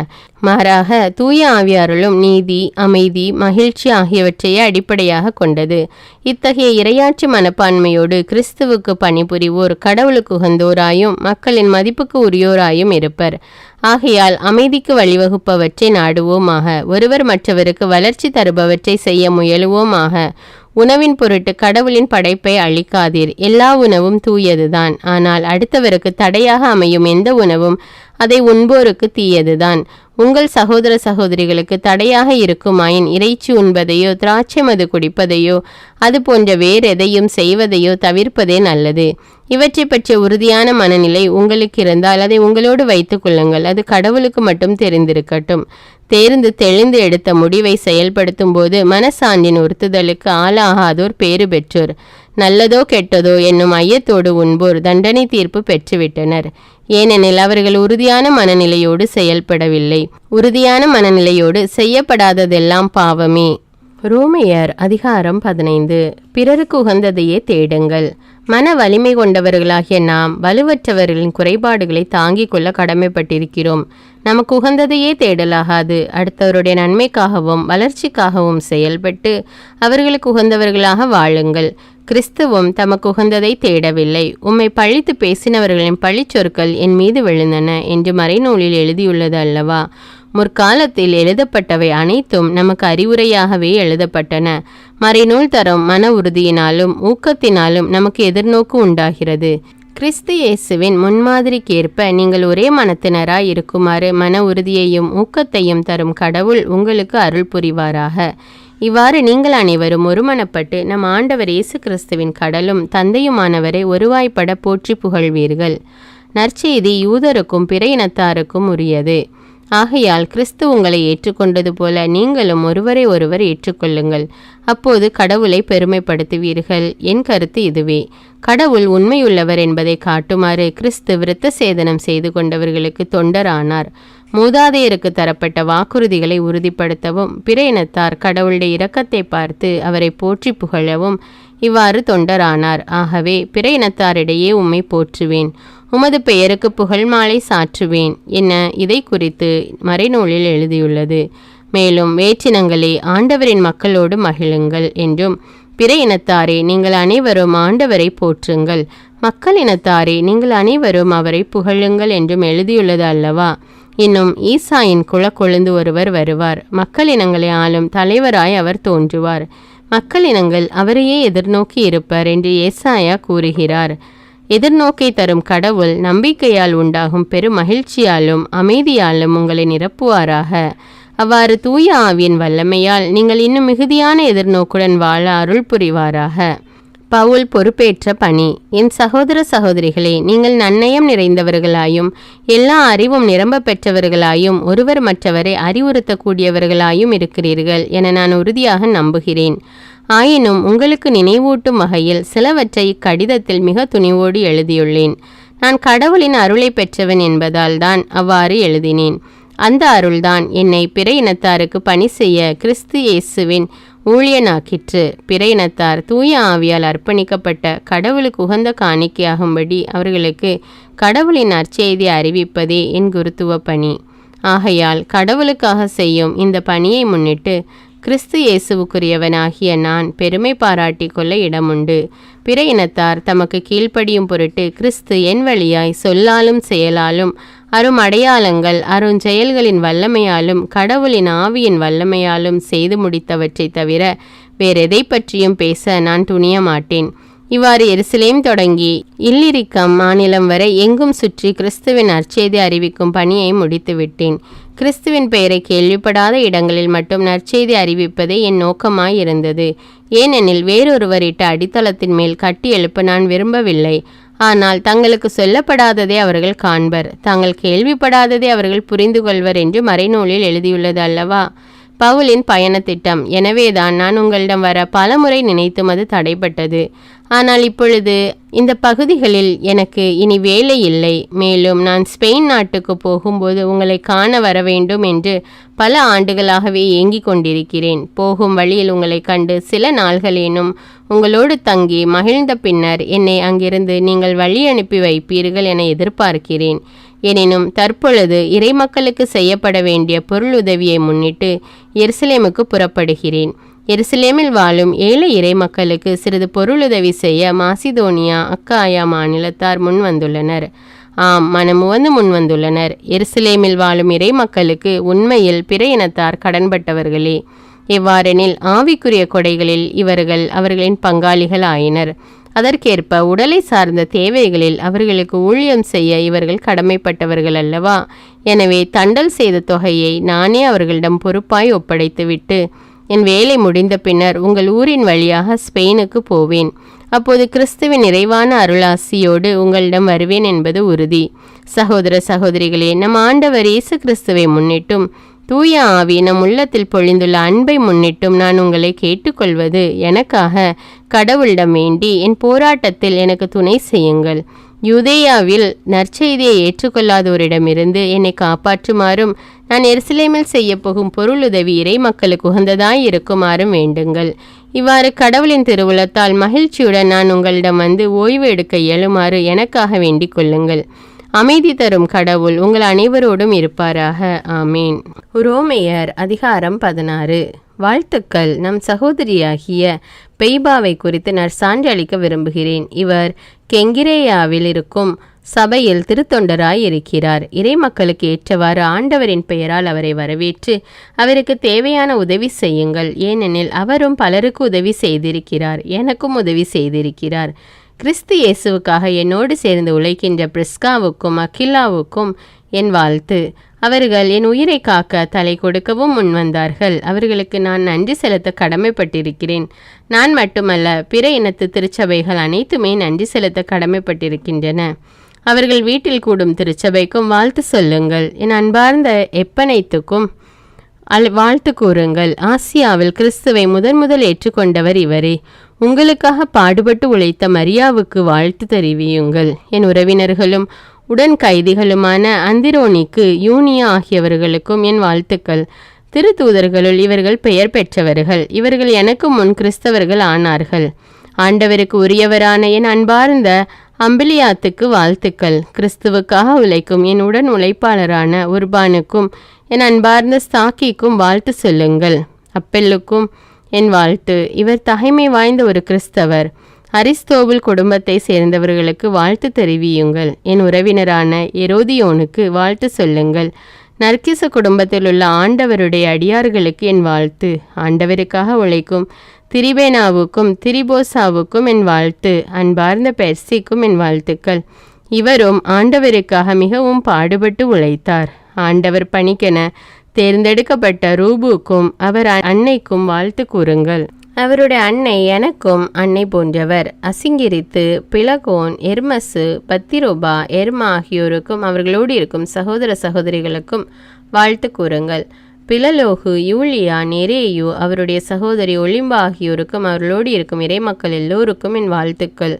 மாறாக தூய ஆவியாருளும் நீதி, அமைதி, மகிழ்ச்சி ஆகியவற்றையே அடிப்படையாக கொண்டது. இத்தகைய இறையாட்சி மனப்பான்மையோடு கிறிஸ்துவுக்கு பணிபுரிவோர் கடவுளுக்கு உகந்தோராயும் மக்களின் மதிப்புக்கு உரியோராயும் இருப்பர். ஆகையால் அமைதிக்கு வழிவகுப்பவற்றை நாடுவோமாக. ஒருவர் மற்றவருக்கு வளர்ச்சி தருபவற்றை செய்ய முயலுவோமாக. உணவின் பொருட்டு கடவுளின் படைப்பை அழிக்காதீர். எல்லா உணவும் தூயதுதான், ஆனால் அடுத்தவருக்கு தடையாக அமையும் எந்த உணவும் அதை உண்போருக்கு தீயதுதான். உங்கள் சகோதர சகோதரிகளுக்கு தடையாக இருக்குமாயின் இறைச்சி உண்பதையோ திராட்சை மது குடிப்பதையோ அது போன்ற வேறெதையும் செய்வதையோ தவிர்ப்பதே நல்லது. இவற்றை பற்றிய உறுதியான மனநிலை உங்களுக்கு இருந்தால் அதை உங்களோடு வைத்துக் கொள்ளுங்கள். அது கடவுளுக்கு மட்டும் தெரிந்திருக்கட்டும். தேர்ந்து தெளிந்து எடுத்த முடிவை செயல்படுத்தும் போது மனசான்றின் உறுத்துதலுக்கு ஆளாகாதோர் பேறு பெற்றோர். நல்லதோ கெட்டதோ என்னும் ஐயத்தோடு உண்போர் தண்டனை தீர்ப்பு பெற்றுவிட்டனர். ஏனெனில் அவர்கள் உறுதியான மனநிலையோடு செயல்படவில்லை. உறுதியான மனநிலையோடு செய்யப்படாததெல்லாம் பாவமே. ரோமையர் அதிகாரம் 15. பிறருக்கு உகந்ததையே தேடுங்கள், மன வலிமை கொண்டவர்களாகிய நாம் வலுவற்றவர்களின் குறைபாடுகளை தாங்கிக் கொள்ள கடமைப்பட்டிருக்கிறோம். நமக்கு உகந்ததையே தேடலாகாது. அடுத்தவருடைய நன்மைக்காகவும் வளர்ச்சிக்காகவும் செயல்பட்டு அவர்களுக்கு உகந்தவர்களாக வாழுங்கள். கிறிஸ்துவும் தமக்கு உகந்ததை தேடவில்லை. உம்மை பழித்து பேசினவர்களின் பழிச்சொற்கள் என் மீது விழுந்தன என்று மறைநூலில் எழுதியுள்ளது அல்லவா? முற்காலத்தில் எழுதப்பட்டவை அனைத்தும் நமக்கு அறிவுரையாகவே எழுதப்பட்டன. மறைநூல் தரும் மன உறுதியினாலும் ஊக்கத்தினாலும் நமக்கு எதிர்நோக்கு உண்டாகிறது. கிறிஸ்து இயேசுவின் முன்மாதிரிக்கேற்ப நீங்கள் ஒரே மனத்தினராய் இருக்குமாறு மன உறுதியையும் ஊக்கத்தையும் தரும் கடவுள் உங்களுக்கு அருள் புரிவாராக. இவ்வாறு நீங்கள் அனைவரும் ஒருமனப்பட்டு நம் ஆண்டவர் இயேசு கிறிஸ்துவின் கடலும் தந்தையுமானவரை ஒருவாய்ப்பட போற்றி புகழ்வீர்கள். நற்செய்தி யூதருக்கும் பிற இனத்தாருக்கும் உரியது. ஆகையால் கிறிஸ்து உங்களை ஏற்றுக்கொண்டது போல நீங்களும் ஒருவரை ஒருவர் ஏற்றுக்கொள்ளுங்கள். அப்போது கடவுளை பெருமைப்படுத்துவீர்கள். என் கருத்து இதுவே. கடவுள் உண்மையுள்ளவர் என்பதை காட்டுமாறு கிறிஸ்து விருத்த சேதனம் செய்து கொண்டவர்களுக்கு தொண்டரானார். மூதாதையருக்கு தரப்பட்ட வாக்குறுதிகளை உறுதிப்படுத்தவும் பிற இனத்தார் கடவுளுடைய இரக்கத்தை பார்த்து அவரை போற்றி புகழவும் இவ்வாறு தொண்டரானார். ஆகவே பிற இனத்தாரிடையே உம்மை போற்றுவேன், உமது பெயருக்கு புகழ் மாலை சாற்றுவேன் என இதை குறித்து மறைநூலில் எழுதியுள்ளது. மேலும் வேற்றினங்களே ஆண்டவரின் மக்களோடு மகிழுங்கள் என்றும், பிற இனத்தாரே நீங்கள் அனைவரும் ஆண்டவரை போற்றுங்கள், மக்கள் இனத்தாரே நீங்கள் அனைவரும் அவரை புகழுங்கள் என்றும் எழுதியுள்ளது அல்லவா? இன்னும் ஈசாயின் குலக்கொழுந்து ஒருவர் வருவார். மக்கள் இனங்களை ஆளும் தலைவராய் அவர் தோன்றுவார். மக்கள் இனங்கள் அவரையே எதிர்நோக்கி இருப்பர் என்று ஏசாயா கூறுகிறார். எதிர்நோக்கை தரும் கடவுள் நம்பிக்கையால் உண்டாகும் பெரும் மகிழ்ச்சியாலும் அமைதியாலும் உங்களை நிரப்புவாராக. அவ்வாறு தூய ஆவியின் வல்லமையால் நீங்கள் இன்னும் மிகுதியான எதிர்நோக்குடன் வாழ அருள் புரிவாராக. பவுல் பொறுப்பேற்ற பணி. என் சகோதர சகோதரிகளே, நீங்கள் நன்னயம் நிறைந்தவர்களாயும் எல்லா அறிவும் நிரம்ப பெற்றவர்களாயும் ஒருவர் மற்றவரை அறிவுறுத்தக்கூடியவர்களாயும் இருக்கிறீர்கள் என நான் உறுதியாக நம்புகிறேன். ஆயினும் உங்களுக்கு நினைவூட்டும் வகையில் சிலவற்றை இக்கடிதத்தில் மிக துணிவோடு எழுதியுள்ளேன். நான் கடவுளின் அருளை பெற்றவன் என்பதால் தான் அவ்வாறு எழுதினேன். அந்த அருள்தான் என்னை பிற இனத்தாருக்கு பணி செய்ய கிறிஸ்து இயேசுவின் ஊழியனாக்கிற்று. பிற இனத்தார் தூய ஆவியால் அர்ப்பணிக்கப்பட்ட கடவுளுக்கு உகந்த காணிக்கையாகும்படி அவர்களுக்கு கடவுளின் நற்செய்தி அறிவிப்பதே என் குருத்துவ பணி. ஆகையால் கடவுளுக்காக செய்யும் இந்த பணியை முன்னிட்டு கிறிஸ்து இயேசுவுக்குரியவனாகிய நான் பெருமை பாராட்டி கொள்ள இடமுண்டு. பிற இனத்தார் தமக்கு கீழ்ப்படியும் பொருட்டு கிறிஸ்து என் வழியாய் சொல்லாலும் செயலாலும் அருமடையாளங்கள் அருஞ்செயல்களின் வல்லமையாலும் கடவுளின் ஆவியின் வல்லமையாலும் செய்து முடித்தவற்றை தவிர வேறெதை பற்றியும் பேச நான் துணிய மாட்டேன். இவ்வாறு எருசலேம் தொடங்கி இல்லிரிக்கம் மாநிலம் வரை எங்கும் சுற்றி கிறிஸ்துவின் நற்செய்தி அறிவிக்கும் பணியை முடித்துவிட்டேன். கிறிஸ்துவின் பெயரை கேள்விப்படாத இடங்களில் மட்டும் நற்செய்தி அறிவிப்பதே என் நோக்கமாய் இருந்தது. ஏனெனில் வேறொருவரிட்ட அடித்தளத்தின் மேல் கட்டி எழுப்ப நான் விரும்பவில்லை. ஆனால் தங்களுக்கு சொல்லப்படாததை அவர்கள் காண்பர், தாங்கள் கேள்விப்படாததை அவர்கள் புரிந்து கொள்வர் என்று மறைநூலில் எழுதியுள்ளது அல்லவா? பவுலின் பயண திட்டம். எனவேதான் நான் உங்களிடம் வர பலமுறை நினைத்தும் அது தடைப்பட்டது. ஆனால் இப்பொழுது இந்த பகுதிகளில் எனக்கு இனி வேலை இல்லை. மேலும் நான் ஸ்பெயின் நாட்டுக்கு போகும்போது உங்களை காண வர வேண்டும் என்று பல ஆண்டுகளாகவே ஏங்கிக் கொண்டிருக்கிறேன். போகும் வழியில் உங்களை கண்டு சில நாள்களேனும் உங்களோடு தங்கி மகிழ்ந்த பின்னர் என்னை அங்கிருந்து நீங்கள் வழி அனுப்பி வைப்பீர்கள் என எதிர்பார்க்கிறேன். எனினும் தற்பொழுது இறைமக்களுக்கு செய்யப்பட வேண்டிய பொருளுதவியை முன்னிட்டு எருசலேமுக்கு புறப்படுகிறேன். எருசலேமில் வாழும் ஏழை இறைமக்களுக்கு சிறிது பொருளுதவி செய்ய மாசிதோனியா அக்காயா மாநிலத்தார் முன்வந்துள்ளனர். ஆம், மனமுவந்து முன்வந்துள்ளனர். எருசலேமில் வாழும் இறைமக்களுக்கு உண்மையில் பிற இனத்தார் கடன்பட்டவர்களே. எவ்வாறெனில் ஆவிக்குரிய கொடைகளில் இவர்கள் அவர்களின் பங்காளிகள் ஆயினர். அதற்கேற்ப உடலை சார்ந்த தேவைகளில் அவர்களுக்கு ஊழியம் செய்ய இவர்கள் கடமைப்பட்டவர்கள் அல்லவா? எனவே தண்டல் செய்த தொகையை நானே அவர்களிடம் பொறுப்பாய் ஒப்படைத்துவிட்டு என் வேலை முடிந்த பின்னர் உங்கள் ஊரின் வழியாக ஸ்பெயினுக்கு போவேன். அப்போது கிறிஸ்துவின் நிறைவான அருளாசியோடு உங்களிடம் வருவேன் என்பது உறுதி. சகோதர சகோதரிகளே, நம் ஆண்டவர் இயேசு கிறிஸ்துவை முன்னிட்டும் தூய ஆவி நம் உள்ளத்தில் பொழிந்துள்ள அன்பை முன்னிட்டும் நான் உங்களை கேட்டுக்கொள்வது, எனக்காக கடவுளிடம் வேண்டி என் போராட்டத்தில் எனக்கு துணை செய்யுங்கள். யூதேயாவில் நற்செய்தியை ஏற்றுக்கொள்ளாதோரிடமிருந்து என்னை காப்பாற்றுமாறும் நான் எருசலேமில் செய்ய போகும் பொருளுதவி இறை மக்களுக்கு உகந்ததாய் இருக்குமாறும் வேண்டுங்கள். இவ்வாறு கடவுளின் திருவுளத்தால் மகிழ்ச்சியுடன் நான் உங்களிடம் வந்து ஓய்வு எடுக்க இயலுமாறு எனக்காக வேண்டிக் கொள்ளுங்கள். அமைதி தரும் கடவுள் உங்கள் அனைவரோடும் இருப்பாராக. ஆமீன். உரோமையர் அதிகாரம் 16. வாழ்த்துக்கள். நம் சகோதரியாகிய பெய்பாவை குறித்து நற்சான்று அளிக்க விரும்புகிறேன். இவர் கெங்கிரேயாவில் இருக்கும் சபையில் திருத்தொண்டராய் இருக்கிறார். இறை மக்களுக்கு ஏற்றவாறு ஆண்டவரின் பெயரால் அவரை வரவேற்று அவருக்கு தேவையான உதவி செய்யுங்கள். ஏனெனில் அவரும் பலருக்கு உதவி செய்திருக்கிறார், எனக்கும் உதவி செய்திருக்கிறார். கிறிஸ்து இயேசுவுக்காக என்னோடு சேர்ந்து உழைக்கின்ற பிரிஸ்காவுக்கும் அகிலாவுக்கும் என் வாழ்த்து. அவர்கள் என் உயிரை காக்க தலை கொடுக்கவும் முன்வந்தார்கள். அவர்களுக்கு நான் நன்றி செலுத்த கடமைப்பட்டிருக்கிறேன். நான் மட்டுமல்ல, பிற இனத்து திருச்சபைகள் அனைத்துமே நன்றி செலுத்த கடமைப்பட்டிருக்கின்றன. அவர்கள் வீட்டில் கூடும் திருச்சபைக்கும் வாழ்த்து சொல்லுங்கள். என் அன்பார்ந்த எப்பனைத்துக்கும் வாழ்த்து கூறுங்கள். ஆசியாவில் கிறிஸ்துவை முதல் ஏற்றுக்கொண்டவர் இவரே. உங்களுக்காக பாடுபட்டு உழைத்த மரியாவுக்கு வாழ்த்து தெரிவியுங்கள். என் உறவினர்களும் உடன் கைதிகளுமான அந்திரோனிக்கு, யூனியா ஆகியவர்களுக்கும் என் வாழ்த்துக்கள். திருத்தூதர்களுள் இவர்கள் பெயர் பெற்றவர்கள். இவர்கள் எனக்கு முன் கிறிஸ்தவர்கள் ஆனார்கள். ஆண்டவருக்கு உரியவரான என் அன்பார்ந்த அம்பிலியாத்துக்கு வாழ்த்துக்கள். கிறிஸ்துவுக்காக உழைக்கும் என் உடன் உழைப்பாளரான உர்பானுக்கும் என் அன்பார்ந்த ஸ்தாக்கிக்கும் வாழ்த்து சொல்லுங்கள். அப்பெல்லுக்கும் என் வாழ்த்து. இவர் தகைமை வாய்ந்த ஒரு கிறிஸ்தவர். அரிஸ்தோபுல் குடும்பத்தை சேர்ந்தவர்களுக்கு வாழ்த்து தெரிவியுங்கள். என் உறவினரான எரோதியோனுக்கு வாழ்த்து சொல்லுங்கள். நர்கிச குடும்பத்தில் உள்ள ஆண்டவருடைய அடியார்களுக்கு என் வாழ்த்து. ஆண்டவருக்காக உழைக்கும் திரிபேனாவுக்கும் திரிபோசாவுக்கும் என் வாழ்த்து. அன்பார்ந்த பெர்சிக்கும் என் வாழ்த்துக்கள். இவரும் ஆண்டவருக்காக மிகவும் பாடுபட்டு உழைத்தார். ஆண்டவர் பணிக்கென தேர்ந்தெடுக்கப்பட்ட ரூபுக்கும் அவர் அன்னைக்கும் வாழ்த்து கூறுங்கள். அவருடைய அன்னை எனக்கும் அன்னை போன்றவர். அசிங்கிரித்து, பிளகோன், எர்மசு, பத்திரோபா, எர்மா ஆகியோருக்கும் அவர்களோடு இருக்கும் சகோதர சகோதரிகளுக்கும் வாழ்த்து கூறுங்கள். பிலலோகு, யூலியா, நெரேயு, அவருடைய சகோதரி ஒலிம்பா ஆகியோருக்கும் அவர்களோடு இருக்கும் இறைமக்கள் எல்லோருக்கும் என் வாழ்த்துக்கள்.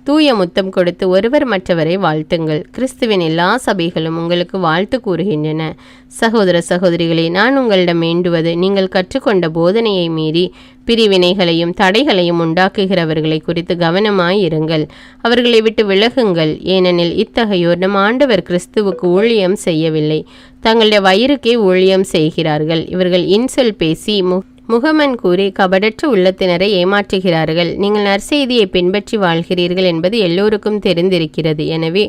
தூய முத்தம் கொடுத்து ஒருவர் மற்றவரை வாழ்த்துங்கள். கிறிஸ்துவின் எல்லா சபைகளும் உங்களுக்கு வாழ்த்து கூறுகின்றன. சகோதர சகோதரிகளே, நான் உங்களிடம் வேண்டுவது, நீங்கள் கற்றுக்கொண்ட போதனையை மீறி பிரிவினைகளையும் தடைகளையும் உண்டாக்குகிறவர்களை குறித்து கவனமாயிருங்கள். அவர்களை விட்டு விலகுங்கள். ஏனெனில் இத்தகையோர் நம் ஆண்டவர் கிறிஸ்துவுக்கு ஊழியம் செய்யவில்லை, தங்களுடைய வயிறுக்கே ஊழியம் செய்கிறார்கள். இவர்கள் இன்சொல் பேசி முகமன் கூறி கபடற்ற உள்ளத்தினரை ஏமாற்றுகிறார்கள். நீங்கள் நற்செய்தியை பின்பற்றி வாழ்கிறீர்கள் என்பது எல்லோருக்கும் தெரிந்திருக்கிறது. எனவே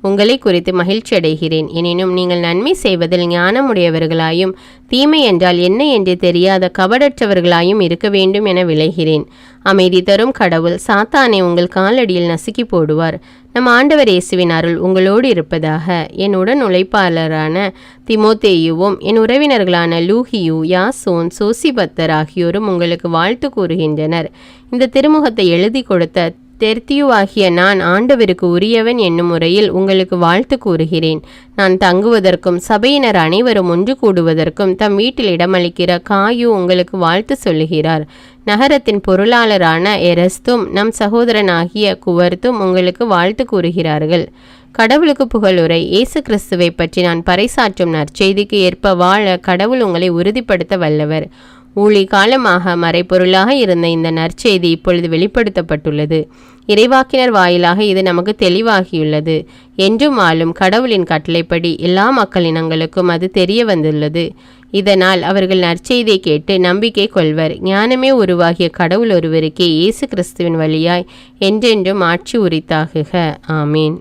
உங்களை குறித்து மகிழ்ச்சி அடைகிறேன். எனினும் நீங்கள் நன்மை செய்வதில் ஞானமுடையவர்களாயும் தீமை என்றால் என்ன என்று தெரியாத கபடற்றவர்களாயும் இருக்க வேண்டும் என விளைகிறேன். அமைதி தரும் கடவுள் சாத்தானை உங்கள் காலடியில் நசுக்கி போடுவார். நம் ஆண்டவர் இயேசுவின் அருள் உங்களோடு இருப்பதாக. என் உடன் உழைப்பாளரான திமோத்தேயுவும் என் உறவினர்களான லூகியு, யாசோன், சோசிபத்தர் ஆகியோரும் உங்களுக்கு வாழ்த்து கூறுகின்றனர். இந்த திருமுகத்தை எழுதி கொடுத்த தெர்த்தியுவாகிய நான் ஆண்டவருக்கு உரியவன் என்னும் முறையில் உங்களுக்கு வாழ்த்து கூறுகிறேன். நான் தங்குவதற்கும் சபையினர் அனைவரும் ஒன்று கூடுவதற்கும் தம் வீட்டில் இடமளிக்கிற காயு உங்களுக்கு வாழ்த்து சொல்லுகிறார். நகரத்தின் பொருளாளரான எரஸ்தும் நம் சகோதரனாகிய குவர்த்தும் உங்களுக்கு வாழ்த்து கூறுகிறார்கள். கடவுளுக்கு புகழுரை. இயேசு கிறிஸ்துவை பற்றி நான் பறைசாற்றும் நற்செய்திக்கு ஏற்ப வாழ கடவுள் உங்களை உறுதிப்படுத்த வல்லவர். ஊழி காலமாக மறைப்பொருளாக இருந்த இந்த நற்செய்தி இப்பொழுது வெளிப்படுத்தப்பட்டுள்ளது. இறைவாக்கினர் வாயிலாக இது நமக்கு தெளிவாகியுள்ளது. என்றும் ஆளும் கடவுளின் கட்டளைப்படி எல்லா மக்களினங்களுக்கும் அது தெரிய வந்துள்ளது. இதனால் அவர்கள் நற்செய்தியை கேட்டு நம்பிக்கை கொள்வர். ஞானமே உருவாகிய கடவுள் ஒருவருக்கே இயேசு கிறிஸ்துவின் வழியாய் என்றென்றும் ஆட்சி உரித்தாகுக. ஆமீன்.